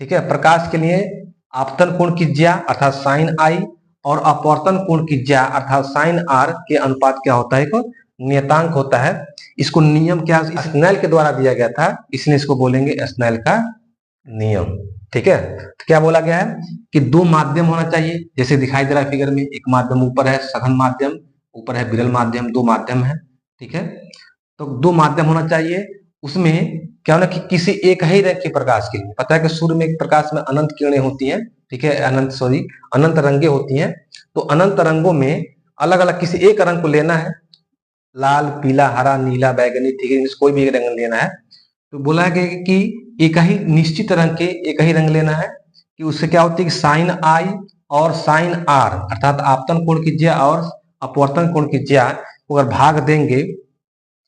ठीक है, प्रकाश के लिए आपतन कोण की ज्या अर्थात साइन आई और अपवर्तन कोण की ज्या अर्थात साइन आर के अनुपात क्या होता है? एक नियतांक होता है। इसको नियम क्या स्नेल के द्वारा दिया गया था, इसलिए इसको बोलेंगे स्नेल का नियम। ठीक है, तो क्या बोला गया है कि दो माध्यम होना चाहिए, जैसे दिखाई दे रहा है फिगर में, एक माध्यम ऊपर है सघन माध्यम, ऊपर है विरल माध्यम, दो माध्यम है। ठीक है, तो दो माध्यम होना चाहिए। उसमें क्या होना कि किसी एक ही रंग के प्रकाश के लिए, पता है कि सूर्य में एक प्रकाश में अनंत किरणें होती हैं, ठीक है, अनंत रंगे होती हैं। तो अनंत रंगों में अलग अलग किसी एक रंग को लेना है, लाल, पीला, हरा, नीला, बैगनी, ठीक है, कोई भी एक रंग लेना है। तो बोला है कि एक ही निश्चित रंग के एक ही रंग लेना है कि उससे क्या होती है कि साइन आई और साइन आर अर्थात आपतन कोण की ज्या और अपवर्तन कोण की ज्या को अगर भाग देंगे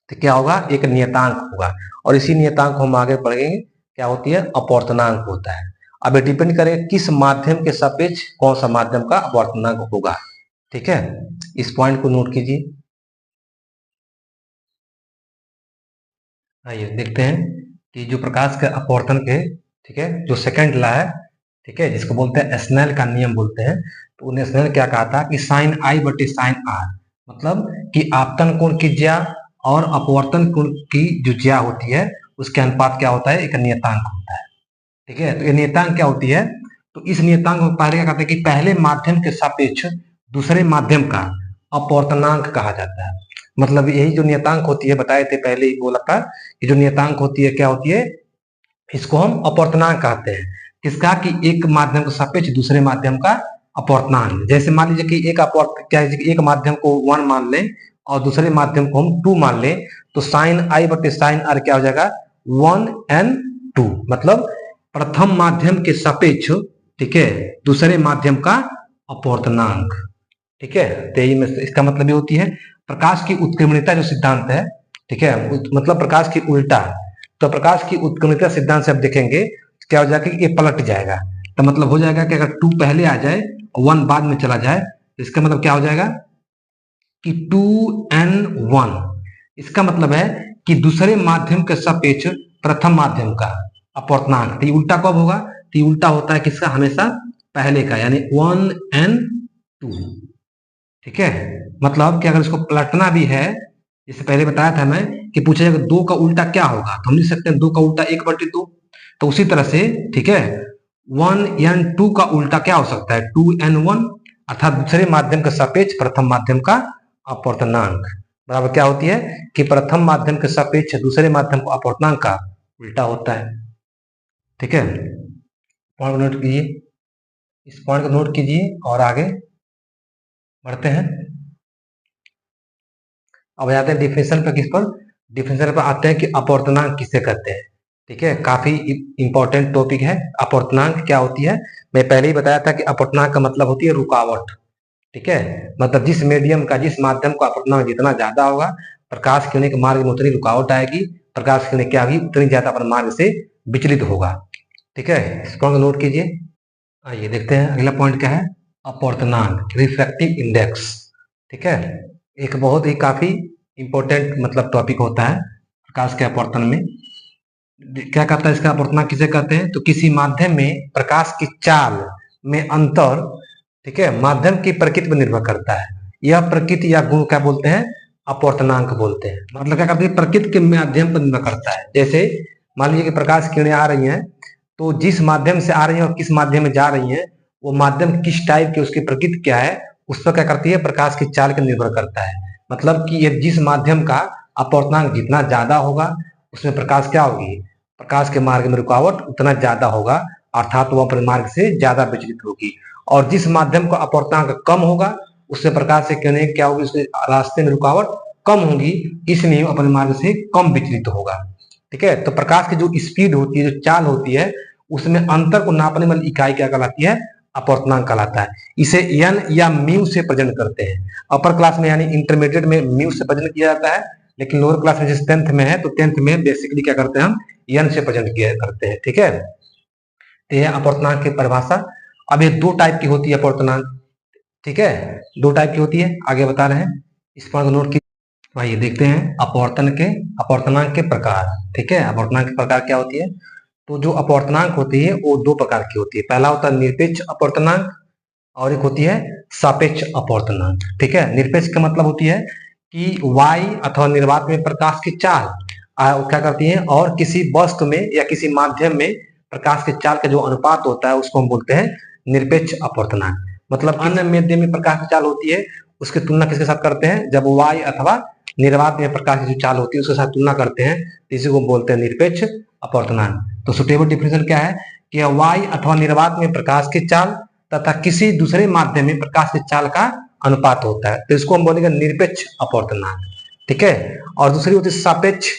तो क्या होगा? एक नियतांक होगा, और इसी नियतांक को हम आगे पढ़ेंगे क्या होती है? अपवर्तनांक होता है। अब ये डिपेंड करेगा किस माध्यम के सापेक्ष कौन सा माध्यम का अपवर्तनांक होगा। ठीक है, इस पॉइंट को नोट कीजिए। आइए देखते हैं कि जो प्रकाश के अपवर्तन के, ठीक है, जो सेकंड लॉ है, ठीक है, जिसको बोलते हैं स्नेल का नियम बोलते हैं, तो उन्हें स्नेल क्या कहा था कि साइन आई बटे साइन आर, मतलब कि आपतन कोण की ज्या और अपवर्तन कोण की जो ज्या होती है उसके अनुपात क्या होता है? एक नियतांक होता है। ठीक है, तो ये नियतांक क्या होती है? तो इस नियतांक को पहले क्या कहते हैं कि पहले माध्यम के सापेक्ष दूसरे माध्यम का अपवर्तनांक कहा जाता है। मतलब यही जो नियतांक होती है, बताए थे पहले ही बोला था कि जो नियतांक होती है क्या होती है? इसको हम अपवर्तनांक कहते हैं। किसका? कि एक माध्यम के सापेक्ष दूसरे माध्यम का अपवर्तनांक। जैसे मान लीजिए कि एक माध्यम को 1 मान लें और दूसरे माध्यम को हम 2 मान लें, तो साइन आई बटे साइन आर क्या हो जाएगा? 1n2, मतलब प्रथम माध्यम के सापेक्ष, ठीक है, दूसरे माध्यम का अपवर्तनांक। ठीक है, तो यही इसका मतलब ये होती है प्रकाश की उत्क्रमणिता जो सिद्धांत है, ठीक है, मतलब प्रकाश की उल्टा। तो प्रकाश की उत्क्रमणिता सिद्धांत से आप देखेंगे क्या हो जाएगा कि ये पलट जाएगा। तो मतलब हो जाएगा कि अगर 2 पहले आ जाए और 1 बाद में चला जाए, इसका मतलब क्या हो जाएगा कि 2n1। इसका मतलब है कि दूसरे माध्यम के सापेक्ष प्रथम माध्यम का अपवर्तनांक। तो उल्टा कब होगा? तो उल्टा होता है किसका? हमेशा पहले का, यानी 1n2। ठीक है, मतलब कि अगर इसको पलटना भी है, जैसे पहले बताया था मैं कि पूछा जाएगा 2 का उल्टा क्या होगा, तो हम लिख सकते हैं 2 का उल्टा 1/2। तो उसी तरह से, ठीक है, 1n2 का उल्टा क्या हो सकता है? 2n1, अर्थात दूसरे माध्यम के सापेक्ष प्रथम माध्यम का अपवर्तनांक बराबर क्या होती है कि प्रथम माध्यम के सापेक्ष दूसरे माध्यम को अपवर्तनांक का उल्टा होता है। ठीक है, पॉइंट नोट कीजिए, इस पॉइंट को नोट कीजिए और आगे बढ़ते हैं। अब आते हैं डिफिनेशन पर। किस पर? डिफिनेशन पर आते हैं कि अपवर्तनांक किसे कहते हैं। ठीक है, काफी इंपॉर्टेंट टॉपिक है। अपवर्तनांक क्या होती है? मैं पहले ही बताया था कि अपवर्तनांक का मतलब होती है रुकावट। ठीक है, मतलब जिस मीडियम का, जिस माध्यम का अपवर्तनांक जितना ज्यादा होगा, प्रकाश किरणें के मार्ग में उतनी रुकावट आएगी, प्रकाश किरणें क्या होगी? उतनी ज्यादा अपने मार्ग से विचलित होगा। ठीक है, इसको नोट कीजिए। आइए देखते हैं अगला पॉइंट क्या है? अपवर्तनांक, रिफ्रैक्टिव इंडेक्स। ठीक है, एक बहुत ही काफी इंपॉर्टेंट मतलब टॉपिक होता है प्रकाश के अपवर्तन में। क्या कहता है इसका? अपवर्तनांक किसे कहते हैं? तो किसी माध्यम में प्रकाश की चाल में अंतर, ठीक है, माध्यम की प्रकृति पर निर्भर करता है। यह प्रकृति या गुण क्या बोलते हैं? अपवर्तनांक बोलते हैं। मतलब क्या कहते हैं? प्रकृति के माध्यम पर निर्भर करता है। जैसे मान लीजिए कि प्रकाश किरणें आ रही हैं, तो जिस माध्यम से आ रही है और किस माध्यम में जा रही है, वो माध्यम किस टाइप की, उसकी प्रकृति क्या है, उस पर क्या करती है? प्रकाश की चाल पर निर्भर करता है। मतलब कि ये जिस माध्यम का अपवर्तनांक जितना ज्यादा होगा, उसमें प्रकाश क्या होगी? प्रकाश के मार्ग में रुकावट उतना ज्यादा होगा, अर्थात वह अपने मार्ग से ज्यादा विचलित होगी। और जिस माध्यम का अपवर्तनांक कम होगा, उससे प्रकाश से किरणें क्या होगी? उसके रास्ते में रुकावट कम होगी, इसलिए अपने मार्ग से कम विचलित होगा। ठीक है, तो प्रकाश की जो स्पीड होती है, जो चाल होती है, उसमें अंतर को नापने वाली इकाई क्या कहलाती है? अपवर्तनांक कहलाता है। इसे n या म्यू से प्रेजेंट करते हैं। अपर क्लास में यानी इंटरमीडिएट में म्यू से प्रेजेंट किया जाता है, लेकिन लोअर क्लास में जैसे 10th में है तो 10th में बेसिकली क्या करते हैं हम n से प्रेजेंट किया करते हैं। ठीक है, तो यह अपवर्तनांक की परिभाषा। अब ये दो टाइप की होती है अपवर्तनांक। ठीक है, दो टाइप की होती है, आगे बता रहे हैं, इस पर नोट की। आइए देखते हैं अपवर्तनांक के प्रकार। ठीक है, अपवर्तनांक के प्रकार क्या होती है? तो जो अपवर्तनांक होती है वो दो प्रकार की होती है। पहला होता है निरपेक्ष अपवर्तनांक और एक होती है सापेक्ष अपवर्तनांक। ठीक है, निरपेक्ष का मतलब होती है कि वायु अथवा निर्वात में प्रकाश की चाल क्या करती है, और किसी वस्तु में या किसी माध्यम में प्रकाश की चाल का जो अनुपात होता है उसको हम बोलते हैं निरपेक्ष अपवर्तनांक। मतलब अन्य माध्यम में प्रकाश की चाल होती है उसकी तुलना किसके साथ करते हैं? जब वायु अथवा निर्वात में प्रकाश की जो चाल होती है उसके साथ तुलना करते हैं, इसी को बोलते हैं निरपेक्ष अपवर्तनांक। तो सुटेबल डिफिनेशन क्या है कि वायु अथवा निर्वात में प्रकाश की चाल तथा किसी दूसरे माध्यम में प्रकाश की चाल का अनुपात होता है, तो इसको हम बोलेंगे निरपेक्ष अपवर्तनांक। ठीक है, और दूसरी होती है सापेक्ष।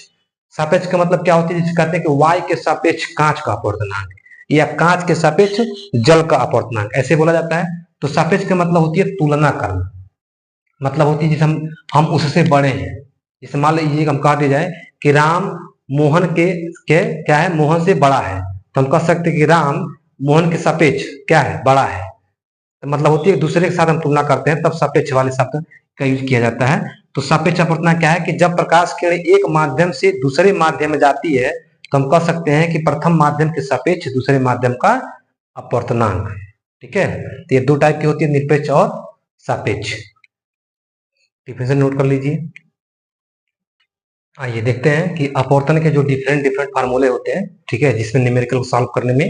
सापेक्ष का मतलब क्या होती है? जिसे कहते हैं कि वायु के सापेक्ष कांच का अपवर्तनांक या कांच के सापेक्ष जल का अपवर्तनांक, ऐसे बोला जाता है। तो सापेक्ष का मतलब होती है तुलना करना, मतलब होती है जैसे हम उससे बड़े हैं। जैसे मान लीजिए हम कह दिया जाए कि राम मोहन के क्या है, मोहन से बड़ा है, तो हम कह सकते हैं कि राम मोहन के सापेक्ष क्या है, बड़ा है। तो मतलब होती है दूसरे के साथ हम तुलना करते हैं तब सापेक्ष वाले शब्द का यूज किया जाता है। तो सापेक्ष अपवर्तनांक क्या है कि जब प्रकाश किरण एक माध्यम से दूसरे माध्यम में जाती है तो हम कह सकते हैं कि प्रथम माध्यम के सापेक्ष दूसरे माध्यम का अपवर्तनांक। ठीक है, तो ये दो टाइप की होती है, निरपेक्ष और सापेक्ष। डिफिनेशन नोट कर लीजिए। आइए देखते हैं कि अपवर्तन के जो डिफरेंट फार्मूले होते हैं, ठीक है, जिसमें न्यूमेरिकल को सॉल्व करने में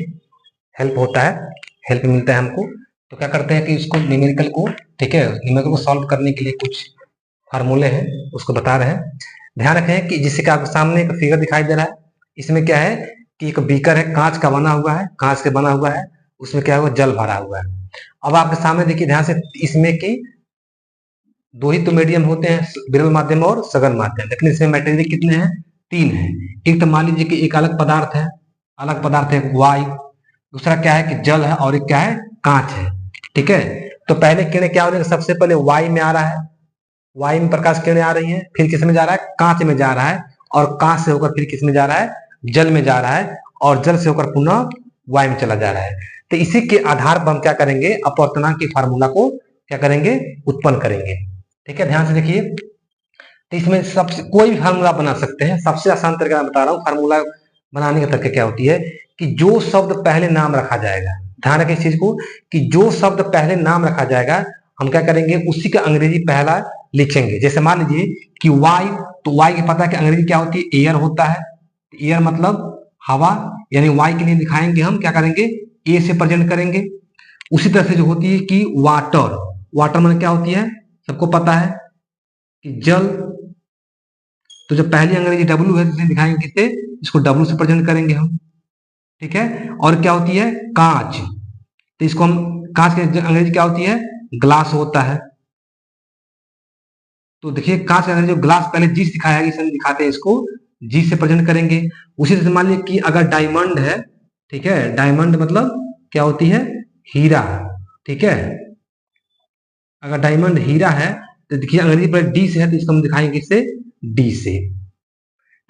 हेल्प होता है, हेल्प मिलता है हमको। तो क्या करते हैं कि इसको न्यूमेरिकल को, ठीक है, न्यूमेरिकल को सॉल्व करने के लिए कुछ फार्मूले हैं उसको बता रहे हैं। ध्यान रखें कि जिससे आपके सामने एक फिगर दिखाई दे रहा है, इसमें क्या है कि एक बीकर है, कांच का बना हुआ है, कांच से बना हुआ है, उसमें क्या हुआ, जल भरा हुआ है। अब आपके सामने देखिए ध्यान से, इसमें की दो ही तो मीडियम होते हैं, विरल माध्यम और सघन माध्यम, लेकिन इसमें मटेरियल कितने हैं? तीन हैं। एक तो मान लीजिए कि एक अलग पदार्थ है वायु, दूसरा क्या है कि जल है, और एक क्या है, कांच है। ठीक है, तो पहले किरणें क्या हो रही है? सबसे पहले वायु में आ रहा है, वायु में प्रकाश किरणें आ रही हैं, फिर किस में जा रहा है? कांच में जा रहा है, और कांच से होकर फिर किस में जा रहा है? जल में जा रहा है, और जल से होकर पुनः वायु में चला जा रहा है। तो इसी के आधार पर हम क्या करेंगे? अपवर्तनांक की फार्मूला को क्या करेंगे? उत्पन्न करेंगे। ठीक है, ध्यान से देखिए। तो इसमें सबसे कोई भी फार्मूला बना सकते हैं, सबसे आसान तरीका मैं बता रहा हूँ। फार्मूला बनाने का तरीका क्या होती है कि जो शब्द पहले नाम रखा जाएगा, ध्यान रखें इस चीज को, कि जो शब्द पहले नाम रखा जाएगा हम क्या करेंगे? उसी का अंग्रेजी पहला लिखेंगे। जैसे मान लीजिए कि वायु, तो वायु की पता है कि अंग्रेजी क्या होती है? एयर होता है। एयर मतलब हवा, यानी वायु के लिए दिखाएंगे हम क्या करेंगे? ए से प्रेजेंट करेंगे। उसी तरह से जो होती है कि वाटर, वाटर मतलब क्या होती है? सबको पता है कि जल, तो जब पहली अंग्रेजी डब्ल्यू है तो इसे दिखाएंगे किससे? इसको डब्ल्यू से प्रेजेंट करेंगे हम। ठीक है, और क्या होती है? कांच, तो इसको हम, कांच की अंग्रेजी क्या होती है? ग्लास होता है। तो देखिए कांच का अंग्रेजी जो ग्लास, पहले जी दिखाया है, इसे दिखाते हैं, इसको जी से प्रेजेंट करेंगे। उसी तरह से मान लीजिए कि अगर डायमंड है, ठीक है, डायमंड मतलब क्या होती है? हीरा। ठीक है, अगर डायमंड हीरा है तो देखिए अंग्रेजी पर डी से है, तो इसको हम दिखाएंगे इससे डी से।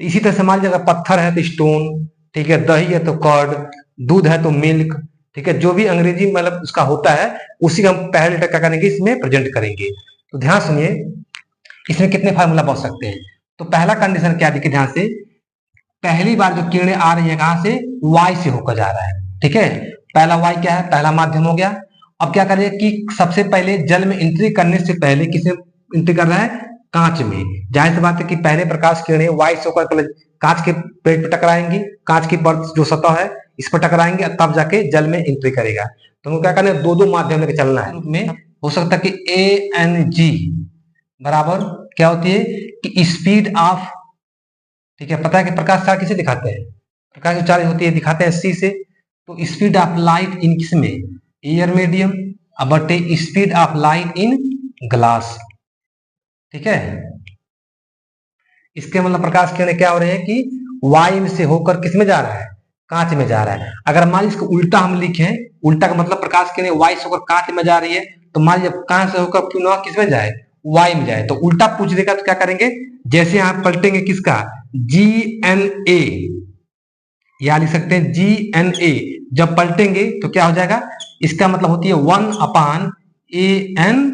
तो इसी तरह से मान लीजिए अगर पत्थर है तो स्टोन, ठीक है, दही है तो कर्ड, दूध है तो मिल्क। ठीक है, जो भी अंग्रेजी मतलब उसका होता है उसी का हम पहले लेटर क्या करेंगे? इसमें प्रेजेंट करेंगे। तो ध्यान सुनिए, इसमें कितने फार्मूला बन सकते हैं। तो पहला कंडीशन क्या देखिए ध्यान से, पहली बार जो किरणें आ रही है कहां से? वाई से होकर जा रहा है। ठीक है, पहला वाई क्या है? पहला माध्यम हो गया। अब क्या करें कि सबसे पहले जल में एंट्री करने से पहले किसे एंट्री कर रहा है? कांच में। जाहिर सी बात है कि पहले प्रकाश किरणें वाई से होकर कांच के पेट पर टकराएंगी, कांच की परत जो सतह है इस पर टकराएंगे, तब जाके जल में एंट्री करेगा। तो हमको क्या करना है? दो दो माध्यम लेकर चलना है। में हो सकता है कि ए एन जी बराबर क्या होती है कि स्पीड ऑफ, ठीक है, पता है कि प्रकाश चाल किसे दिखाते हैं? प्रकाश की चाल होती है दिखाते हैं सी से। तो स्पीड ऑफ लाइट इन किसमें? एयर मीडियम, बटे speed of light in glass. ठीक है, इसके मतलब प्रकाश किरण क्या हो रहे हैं कि वायु से होकर किस में जा रहा है? कांच में जा रहा है। अगर मान लीजिए इसको उल्टा हम लिखें, उल्टा का मतलब प्रकाश किरण वाई से होकर कांच में जा रही है, तो मान लीजिए कांच से होकर पुनः किस में जाए, वाई में जाए, तो उल्टा पूछ देगा तो क्या करेंगे, जैसे आप पलटेंगे किसका, जी एन ए, या लिख सकते हैं जी एन ए, जब पलटेंगे तो क्या हो जाएगा, इसका मतलब होती है 1/an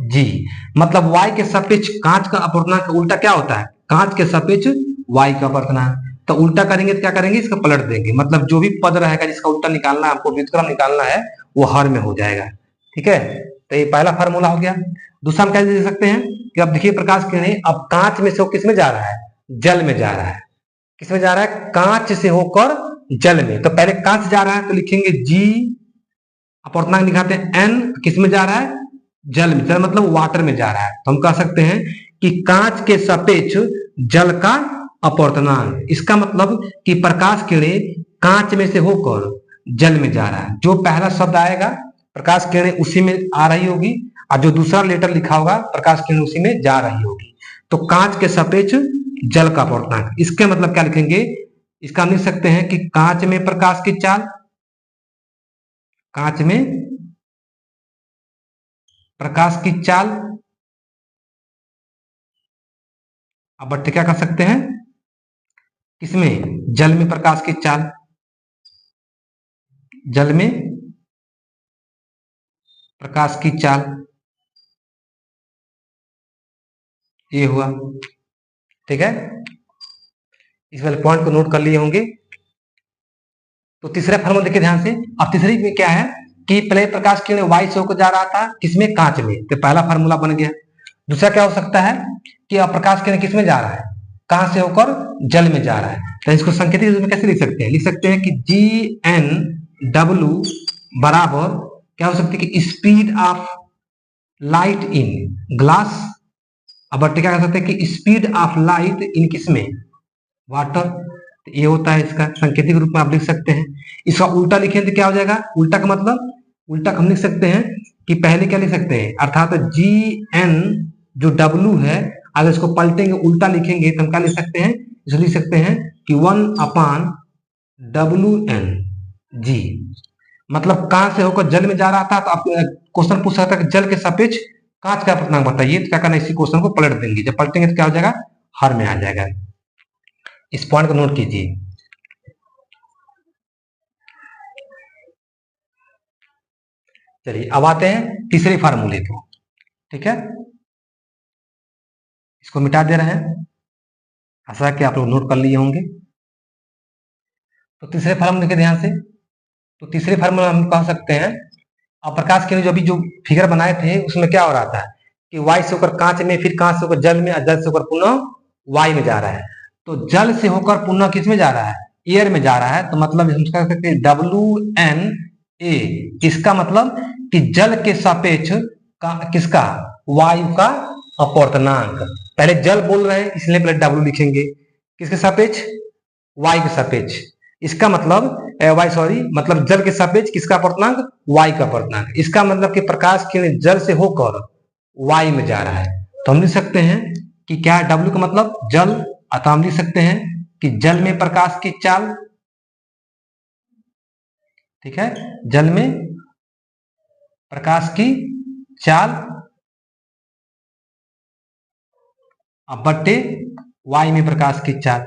जी, मतलब y के सापेक्ष कांच का अपवर्तनांक उल्टा क्या होता है, कांच के सापेक्ष y का अपवर्तनांक। तो उल्टा करेंगे तो क्या करेंगे, इसका पलट देंगे, मतलब जो भी पद रहेगा जिसका उल्टा निकालना है आपको, व्युत्क्रम निकालना है, वो हर में हो जाएगा। ठीक है, तो ये पहला फार्मूला हो गया। दूसरा हम क्या दे सकते हैं कि अब देखिए प्रकाश किरणें अब कांच में से वो किस में जा रहा है, जल में जा रहा है। किस में जा रहा है, कांच से होकर जल में। तो पहले कांच जा रहा है तो लिखेंगे जी, अपवर्तनांक दिखाते हैं एन, किस में जा रहा है, जल में, जल मतलब वाटर में जा रहा है। तो हम कह सकते हैं कि कांच के सापेक्ष जल का अपवर्तनांक, इसका मतलब कि प्रकाश किरणें कांच में से होकर जल में जा रहा है। जो पहला शब्द आएगा प्रकाश किरणें उसी में आ रही होगी, और जो दूसरा लेटर लिखा होगा प्रकाश किरणें उसी में जा रही होगी। तो कांच के सापेक्ष जल का अपवर्तनांक, इसके मतलब क्या लिखेंगे, इसका हम लिख सकते हैं कि कांच में प्रकाश की चाल, कांच में प्रकाश की चाल, अब बट्टे क्या कर सकते हैं, किसमें, जल में प्रकाश की चाल, जल में प्रकाश की चाल, ये हुआ। ठीक है, इस वाले पॉइंट को नोट कर लिए होंगे। तो तीसरा फार्मूला देखिए ध्यान से। अब तीसरी में क्या है कि पहले प्रकाश किरण वाई से होकर जा रहा था, किसमें, कांच में, तो पहला फार्मूला बन गया। दूसरा क्या हो सकता है कि अब प्रकाश किरण किसमें जा रहा है, कांच से होकर जल में जा रहा है। तो इसको सांकेतिक रूप में कैसे लिख सकते हैं, लिख सकते हैं कि जी एन डब्ल्यू बराबर क्या हो सकती है कि speed of light in glass, अब क्या कर सकते हैं कि स्पीड ऑफ लाइट इन किसमें, वाटर। ये होता है इसका सांकेतिक रूप में आप लिख सकते हैं। इसका उल्टा लिखें तो क्या हो जाएगा, उल्टा का मतलब, उल्टा हम लिख सकते हैं कि पहले क्या लिख सकते हैं, अर्थात जी एन जो डब्ल्यू है, अगर इसको पलटेंगे उल्टा लिखेंगे तो हम क्या लिख सकते हैं, इसको लिख सकते हैं कि 1/WN जी, मतलब कहां से होकर जल में जा रहा था। तो आप क्वेश्चन पूछ सकता है कि जल के सापेक्ष कांच का अपवर्तनांक बताइए, तो क्या करना है, इसी क्वेश्चन को पलट देंगे, जब पलटेंगे तो क्या हो जाएगा, हर में आ जाएगा। इस पॉइंट को नोट कीजिए। चलिए अब आते हैं तीसरे फार्मूले को। ठीक है, इसको मिटा दे रहे हैं, आशा है कि आप लोग नोट कर लिए होंगे। तो तीसरे फार्मूले के ध्यान से, तो तीसरे फार्मूला हम कह सकते हैं, अब प्रकाश के जो अभी जो फिगर बनाए थे उसमें क्या हो रहा था कि वाई से होकर कांच में, फिर कांच से होकर जल में, जल से होकर पुनः वाई में जा रहा है। तो जल से होकर पुनः किस में जा रहा है, एयर में जा रहा है। तो मतलब हम कह सकते हैं WNA, इसका मतलब कि जल के सापेक्ष किसका, वायु का अपवर्तनांक। पहले जल बोल रहे हैं इसलिए पहले W लिखेंगे, किसके सापेक्ष, वाई के सापेक्ष। इसका मतलब वाई सॉरी, मतलब जल के सापेक्ष किसका अपवर्तनांक, वाई का अपवर्तनांक। इसका मतलब कि प्रकाश किरण जल से होकर वाई में जा रहा है। तो हम लिख सकते हैं कि क्या है, डब्ल्यू का मतलब जल, अतः हम लिख सकते हैं कि जल में प्रकाश की चाल। ठीक है, जल में प्रकाश की चाल, अब बट्टे वाई में प्रकाश की चाल,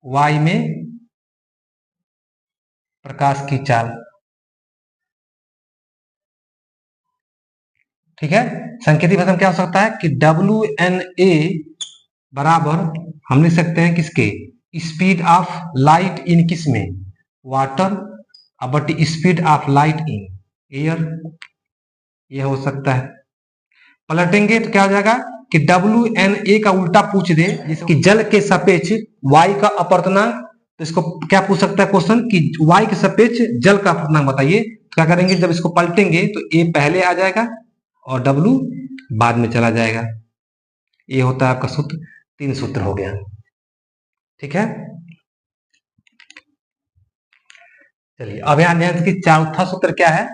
वाई में प्रकाश की चाल। ठीक है, संकेतिक भाषा में क्या हो सकता है कि WNA बराबर हम लिख सकते हैं किसके, स्पीड ऑफ लाइट इन किसमें, water, but speed of light in air, यह हो सकता है। पलटेंगे तो क्या हो जाएगा कि WNA का उल्टा पूछ दे, जैसे कि जल के सापेक्ष वाई का अपवर्तनांक, तो इसको क्या पूछ सकता है क्वेश्चन कि वाई के सापेक्ष जल का अपवर्तनांक बताइए। तो क्या करेंगे, जब इसको पलटेंगे तो ए पहले आ जाएगा और W बाद में चला जाएगा। ये होता है आपका सूत्र, 3 सूत्र हो गया। ठीक है, चलिए अब यहां ध्यान कि चौथा सूत्र क्या है,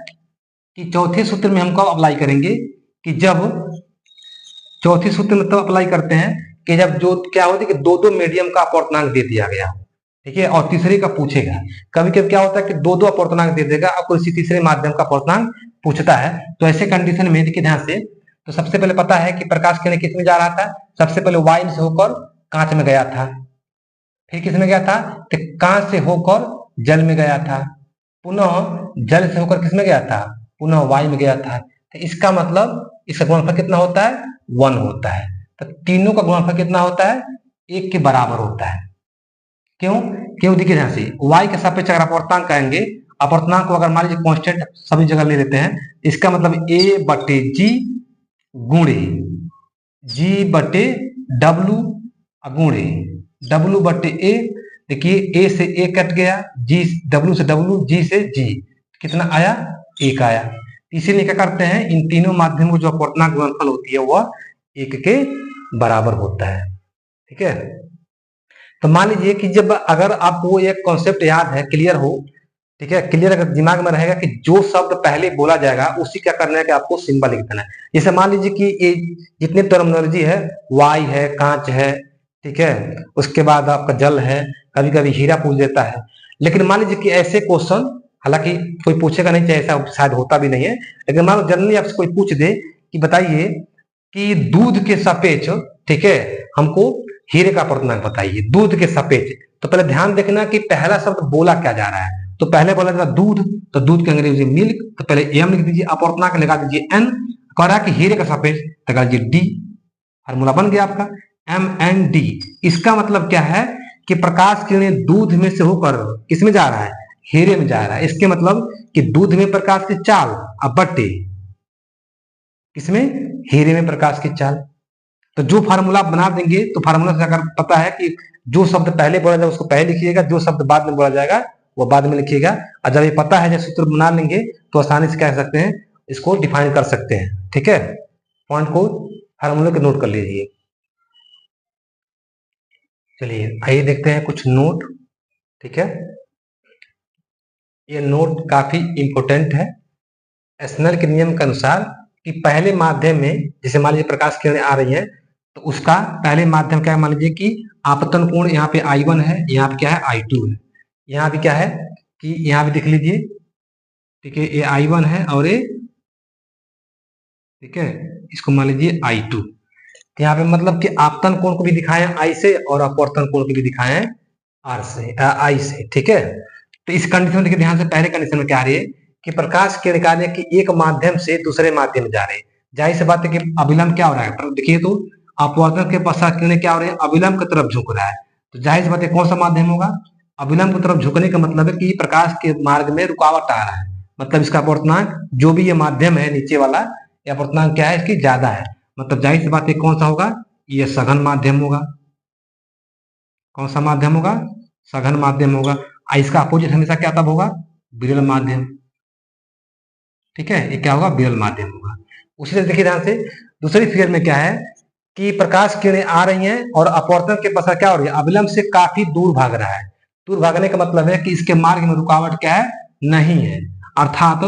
कि चौथे सूत्र में हम कब अप्लाई करेंगे, कि जब चौथे सूत्र में तब अप्लाई करते हैं कि जब जो क्या होती है कि दो मीडियम का अपवर्तनांक दे दिया गया। ठीक है, और तीसरे का पूछेगा। कभी कभी क्या होता है कि दो दो अपूर्णांक दे देगा और किसी तीसरे माध्यम का अपूर्णांक पूछता है। तो ऐसे कंडीशन में देखिए ध्यान से, तो सबसे पहले पता है कि प्रकाश किरण किस में जा रहा था, सबसे पहले वायु से होकर कांच में गया था, फिर किस में गया था, तो कांच से होकर जल में गया था, पुनः जल से होकर किस में गया था, पुनः वायु में गया था। तो इसका मतलब इसका गुणनफल कितना होता है, 1 होता है। तो तीनों का गुणनफल कितना होता है, 1 के बराबर होता है। क्यों, क्यों देखिए ध्यान से, y के सापेक्ष अगर अपवर्तनांक कहेंगे, अपवर्तनांक को अगर मान लीजिए कांस्टेंट सभी जगह ले लेते हैं, इसका मतलब a बटे जी गुणे g बटे w गुणे w बटे a। देखिए a से a कट गया, g w से w, g से g, कितना आया, 1 आया। इसीलिए क्या करते हैं, इन तीनों माध्यमों को जो अपवर्तनांक गुणनफल होती है वह 1 के बराबर होता है। ठीक है, तो मान लीजिए कि जब अगर आपको एक कॉन्सेप्ट याद है, क्लियर हो, ठीक है, क्लियर अगर दिमाग में रहेगा कि जो शब्द पहले बोला जाएगा उसी क्या करना है कि आपको सिंबल लिख देना है। जैसे मान लीजिए कि ये जितने टर्मिनोलॉजी है, वाई है, कांच है, ठीक है, उसके बाद आपका जल है, कभी कभी हीरा पूछ देता है। लेकिन मान लीजिए कि ऐसे क्वेश्चन, हालांकि कोई पूछेगा नहीं, चाहे ऐसा शायद होता भी नहीं है, लेकिन मान लो जनरली आपसे कोई पूछ दे कि बताइए कि दूध के सापेक्ष, ठीक है, हमको हीरे का अपवर्तनांक बताइए दूध के सापेक्ष। तो पहले ध्यान देखना कि पहला शब्द बोला क्या जा रहा है। तो पहले बोला था दूध, तो दूध के अंग्रेजी मिल्क, तो पहले एम लिख दीजिए, अपवर्तनांक लगा दीजिए एन। कह रहा है कि हीरे का सापेक्ष, लगा दीजिए डी, फार्मूला बन गया आपका MnD। इसका मतलब क्या है कि प्रकाश किरणें दूध में से होकर किसमें जा रहा है, हीरे में जा रहा है। इसके मतलब कि दूध में प्रकाश की चाल अब बटे किसमें, हीरे में प्रकाश की चाल। तो जो फार्मूला बना देंगे, तो फार्मूला से अगर पता है कि जो शब्द पहले बोला जाएगा उसको पहले लिखिएगा, जो शब्द बाद में बोला जाएगा वो बाद में लिखिएगा। और जब ये पता है, जब सूत्र बना लेंगे तो आसानी से कह सकते हैं, इसको डिफाइन कर सकते हैं। ठीक है, पॉइंट को फार्मूले को नोट कर लीजिए। चलिए आइए देखते हैं कुछ नोट। ठीक है, ये नोट काफी इंपोर्टेंट है। स्नेल के नियम के अनुसार कि पहले माध्यम में, जैसे मान लीजिए प्रकाश किरणें आ रही है, तो उसका पहले माध्यम क्या है, मान लीजिए कि आपतन कोण यहाँ पे I1 है, यहाँ पे क्या है I2 है, यहाँ भी क्या है कि यहाँ भी देख लीजिए, ठीक है, ये I1 है और ये, ठीक है, इसको मान लीजिए I2। यहाँ पे मतलब कि आपतन कोण को भी दिखाए I से और अपवर्तन कोण को भी दिखाए R से, I से। ठीक है, तो इस कंडीशन में देखिए ध्यान से, पहले कंडीशन में क्या आ रही है कि प्रकाश किरण कार्य की एक माध्यम से दूसरे माध्यम में जा रहे हैं। जाहिर सी बात है कि अविलंब क्या हो रहा है, देखिए तो अपवर्तन के पश्चात किरणें क्या हो रही है, अविलंब की तरफ झुक रहा है। तो जाहिर सी बात है कौन सा माध्यम होगा, अविलंब की तरफ झुकने का मतलब है कि प्रकाश के मार्ग में रुकावट आ रहा है, मतलब इसका अपवर्तनांक जो भी ये माध्यम है नीचे वाला, ये अपवर्तनांक क्या है, इसकी ज्यादा है। मतलब जाहिर सी बात है कौन सा होगा, ये सघन माध्यम होगा। कौन सा माध्यम होगा, सघन माध्यम होगा। इसका अपोजिट हमेशा क्या तब होगा, विरल माध्यम। ठीक है, ये क्या होगा, विरल माध्यम होगा। उसी तरह देखिए ध्यान से, दूसरी फिगर में क्या है कि प्रकाश किरणें आ रही हैं और अपवर्तन के पश्चात क्या हो रही है, अविलंब से काफी दूर भाग रहा है। दूर भागने का मतलब है कि इसके मार्ग में रुकावट क्या है, नहीं है। अर्थात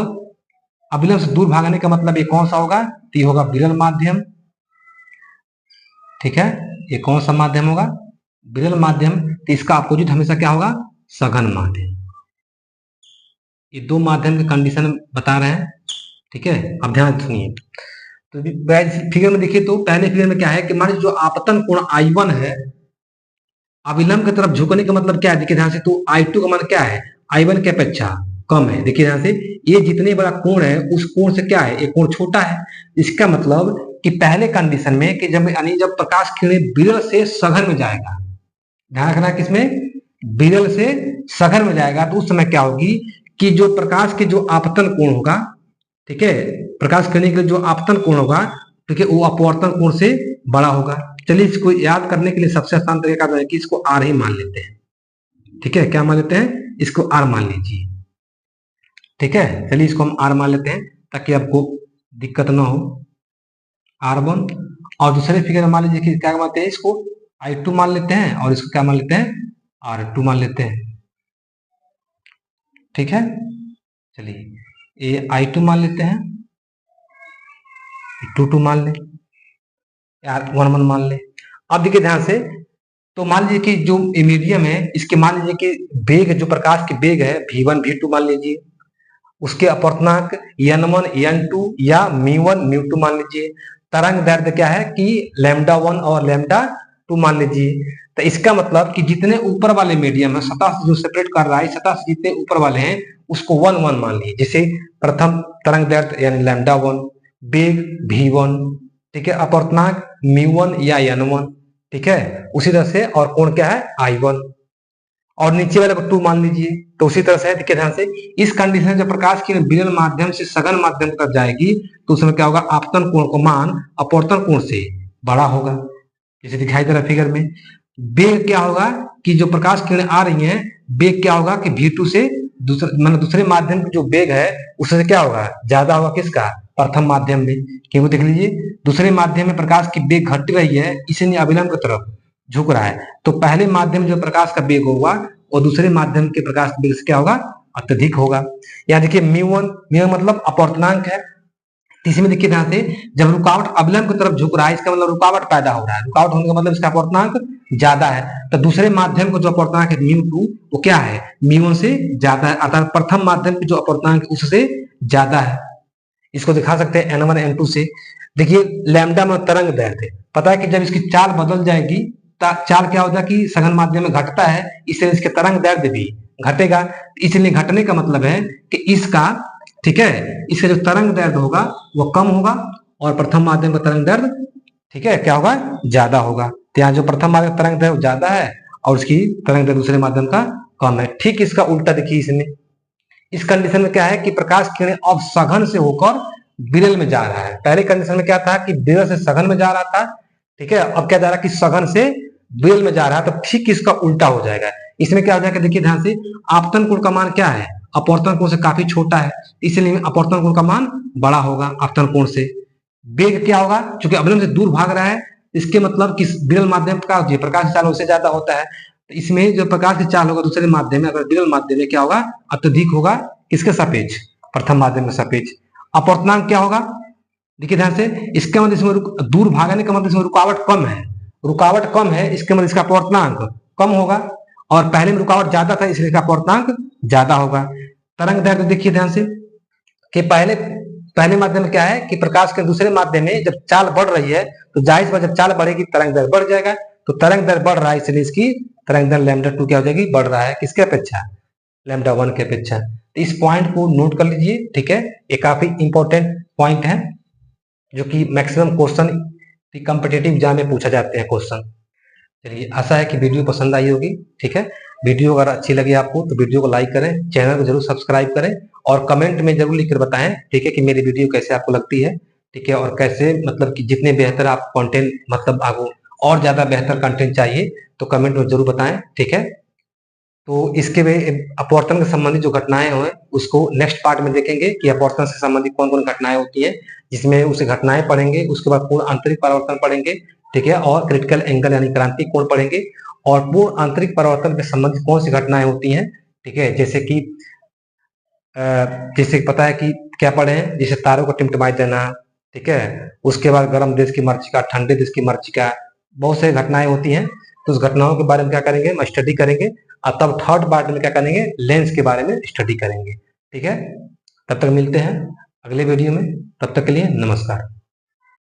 अविलंब से दूर भागने का मतलब ये कौन सा होगा, तो ये होगा विरल माध्यम। ठीक है, ये कौन सा माध्यम होगा, विरल माध्यम। तो इसका अपोजिट हमेशा क्या होगा, सघन माध्यम। ये दो माध्यम के कंडीशन बता रहे हैं। ठीक है, अब ध्यान सुनिए। तो फिगर में देखिए, तो पहले फिगर में क्या है कि मान लीजिए जो आपतन कोण I1 है, अविलंब की तरफ झुकने का मतलब क्या है, देखिए ध्यान से, तो I2 का मान क्या है, I1 की अपेक्षा कम है। देखिए ध्यान से, ये जितने बड़ा कोण है उस कोण से क्या है, ये कोण छोटा है। इसका मतलब कि पहले कंडीशन में कि जब यानी जब प्रकाश किरणें विरल से सघन में जाएगा, ध्यान रखना किसमें, विरल से सघन में जाएगा, तो उस समय क्या होगी कि जो प्रकाश के जो आपतन कोण होगा, ठीक है, प्रकाश करने के लिए जो आपतन कोण होगा, ठीक है, वो अपवर्तन कोण से बड़ा होगा। चलिए इसको याद करने के लिए सबसे आसान तरीका है कि इसको R ही मान लेते हैं। ठीक है, क्या मान लेते हैं, इसको R मान लीजिए। ठीक है, चलिए इसको हम R मान लेते हैं ताकि आपको दिक्कत ना हो। R1, और दूसरे फिगर में मान लीजिए कि क्या मानते हैं, इसको I2 मान लेते हैं और इसको क्या मान लेते हैं, R2 मान लेते हैं। ठीक है, चलिए ये I2 मान लेते हैं, 2 मान ले, यार 1 मान ले। अब देखिए ध्यान से, तो मान लीजिए कि जो मीडियम है, इसके मान लीजिए कि वेग, जो प्रकाश की वेग है v1 v2 मान लीजिए, उसके अपवर्तनांक n1 n2 या μ1 μ2 मान लीजिए। तरंग दैर्ध्य क्या है कि λ1 और λ2 मान लीजिए। तो इसका मतलब कि जितने ऊपर वाले मीडियम है, सतह से जो सेपरेट कर रहा है, सतह से जितने ऊपर वाले हैं उसको 1 1 मान लीजिए। जैसे प्रथम तरंग दैर्ध्य यानी λ1, वेग v1, ठीक है, अपवर्तनांक μ1 या n1, ठीक है, उसी तरह से, और कोण क्या है I1, और नीचे वाले को 2 मान लीजिए। तो उसी तरह से देखिए ध्यान से, इस कंडीशन में जब प्रकाश की विरल माध्यम से सघन माध्यम तक जाएगी तो उसमें क्या होगा, आपतन कोण का मान अपवर्तन कोण से बड़ा होगा, जैसे दिखाई दे रहा है फिगर में। वेग क्या होगा कि जो प्रकाश किरणें आ रही हैं, वेग क्या होगा कि v2 से दूसरे माध्यम की जो वेग है उससे क्या होगा, ज्यादा होगा किसका, प्रथम माध्यम में। क्योंकि देख लीजिए दूसरे माध्यम में प्रकाश की वेग घट रही है, इसलिए अभिलंब की तरफ झुक रहा है। तो पहले माध्यम जो प्रकाश का वेग होगा और दूसरे माध्यम के प्रकाश वेग से क्या होगा, अत्यधिक होगा। यहाँ देखिए μ1 मतलब अपवर्तनांक है। इसमें देखिए ध्यान से, जब रुकावट अवलंब की तरफ झुक रहा है, इसका मतलब रुकावट पैदा हो रहा है। रुकावट होने का मतलब इसका अपवर्तनांक ज्यादा है। तो दूसरे माध्यम को जो अपवर्तनांक है μ2 वो क्या है, μ1 से ज्यादा है, अर्थात प्रथम माध्यम की जो अपवर्तनांक उससे ज्यादा है। इसको दिखा सकते हैं n1 n2 से। देखिए लैम्डा में तरंग दैर्ध्य, पता है कि जब इसकी चाल बदल जाएगी, चाल क्या होता है कि सघन माध्यम में घटता है, इसलिए इसके तरंग दैर्ध्य भी घटेगा। इसलिए घटने का मतलब है कि इसका, ठीक है, इसका जो तरंग दैर्ध्य होगा वो कम होगा और प्रथम माध्यम का तरंग दैर्ध्य, ठीक है, क्या होगा, ज्यादा होगा। तो यहाँ जो प्रथम माध्यम का तरंग दैर्ध्य ज्यादा है और उसकी तरंग दैर्ध्य दूसरे माध्यम का कम है। ठीक इसका उल्टा देखिए इसमें, इस कंडीशन में क्या है कि प्रकाश किरणें अब सघन से होकर विरल में जा रहा है। पहले कंडीशन में क्या था कि विरल से सघन में जा रहा था, ठीक है, अब क्या जा रहा है कि सघन से विरल में जा रहा है। तो ठीक इसका उल्टा हो जाएगा। इसमें क्या हो जाएगा, देखिए ध्यान से, आपतन कोण का मान क्या है, अपवर्तन कोण से काफी छोटा है, इसलिए अपवर्तन कोण का मान बड़ा होगा आपतन कोण से। वेग क्या होगा, चूंकि अवलंब से दूर भाग रहा है, इसके मतलब कि विरल माध्यम का जो प्रकाश की चाल उससे ज्यादा होता है। तो इसमें जो प्रकाश की चाल होगा दूसरे माध्यम में, अगर विरल माध्यम में क्या होगा, अत्यधिक होगा, किसके सापेक्ष, प्रथम माध्यम के सापेक्ष। अपवर्तनांक क्या होगा, देखिए ध्यान से, इसके मतलब इसमें दूर भागने का मतलब इसमें रुकावट कम है, रुकावट कम है, इसके मतलब इसका अपवर्तनांक कम होगा, और पहले में रुकावट ज्यादा था इसलिए इसका अपवर्तनांक ज्यादा होगा। तरंग दैर्ध्य देखिए ध्यान से कि पहले माध्यम में क्या है कि प्रकाश के दूसरे माध्यम में जब चाल बढ़ रही है तो जाहिर बात जब चाल बढ़ेगी तरंग दैर्ध्य बढ़ जाएगा। तो तरंग दैर्ध्य बढ़ रहा है इसलिए इसकी तरंग दैर्ध्य λ2 क्या हो जाएगी, बढ़ रहा है, किसके अपेक्षा, λ1 के अपेक्षा। इस पॉइंट को नोट कर लीजिए, ठीक है, ये काफी इंपॉर्टेंट पॉइंट है जो कि मैक्सिमम क्वेश्चन कॉम्पिटिटिव एग्जाम में पूछा जाते हैं क्वेश्चन। चलिए आशा है कि वीडियो पसंद आई होगी, ठीक है। वीडियो अगर अच्छी लगी आपको तो वीडियो को लाइक करें, चैनल को जरूर सब्सक्राइब करें और कमेंट में जरूर लिखकर बताएं, ठीक है, कि मेरी वीडियो कैसे आपको लगती है, ठीक है, और कैसे मतलब कि जितने बेहतर आप कंटेंट मतलब आपको और ज्यादा बेहतर कंटेंट चाहिए तो कमेंट में जरूर बताएं, ठीक है। तो इसके अपवर्तन के संबंधित जो घटनाएं हुए उसको नेक्स्ट पार्ट में देखेंगे कि अपवर्तन से संबंधित कौन कौन घटनाएं होती है, जिसमें उसे घटनाएं पढ़ेंगे, उसके बाद पूर्ण आंतरिक परावर्तन पढ़ेंगे, ठीक है, और क्रिटिकल एंगल यानी क्रांतिक कोण पढ़ेंगे, और पूर्ण आंतरिक परावर्तन के संबंधित कौन सी घटनाएं होती हैं, ठीक है, जैसे पता है कि क्या पढ़े हैं, जैसे तारों को टिमटिमाई देना, ठीक है, उसके बाद गर्म देश की मरीचिका, ठंडे देश की मरीचिका, बहुत सारी घटनाएं होती हैं। तो उस घटनाओं के बारे में क्या करेंगे, हम स्टडी करेंगे, और तब थर्ड पार्ट में क्या करेंगे, लेंस के बारे में स्टडी करेंगे, ठीक है। तब तक मिलते हैं अगले वीडियो में, तब तक के लिए नमस्कार।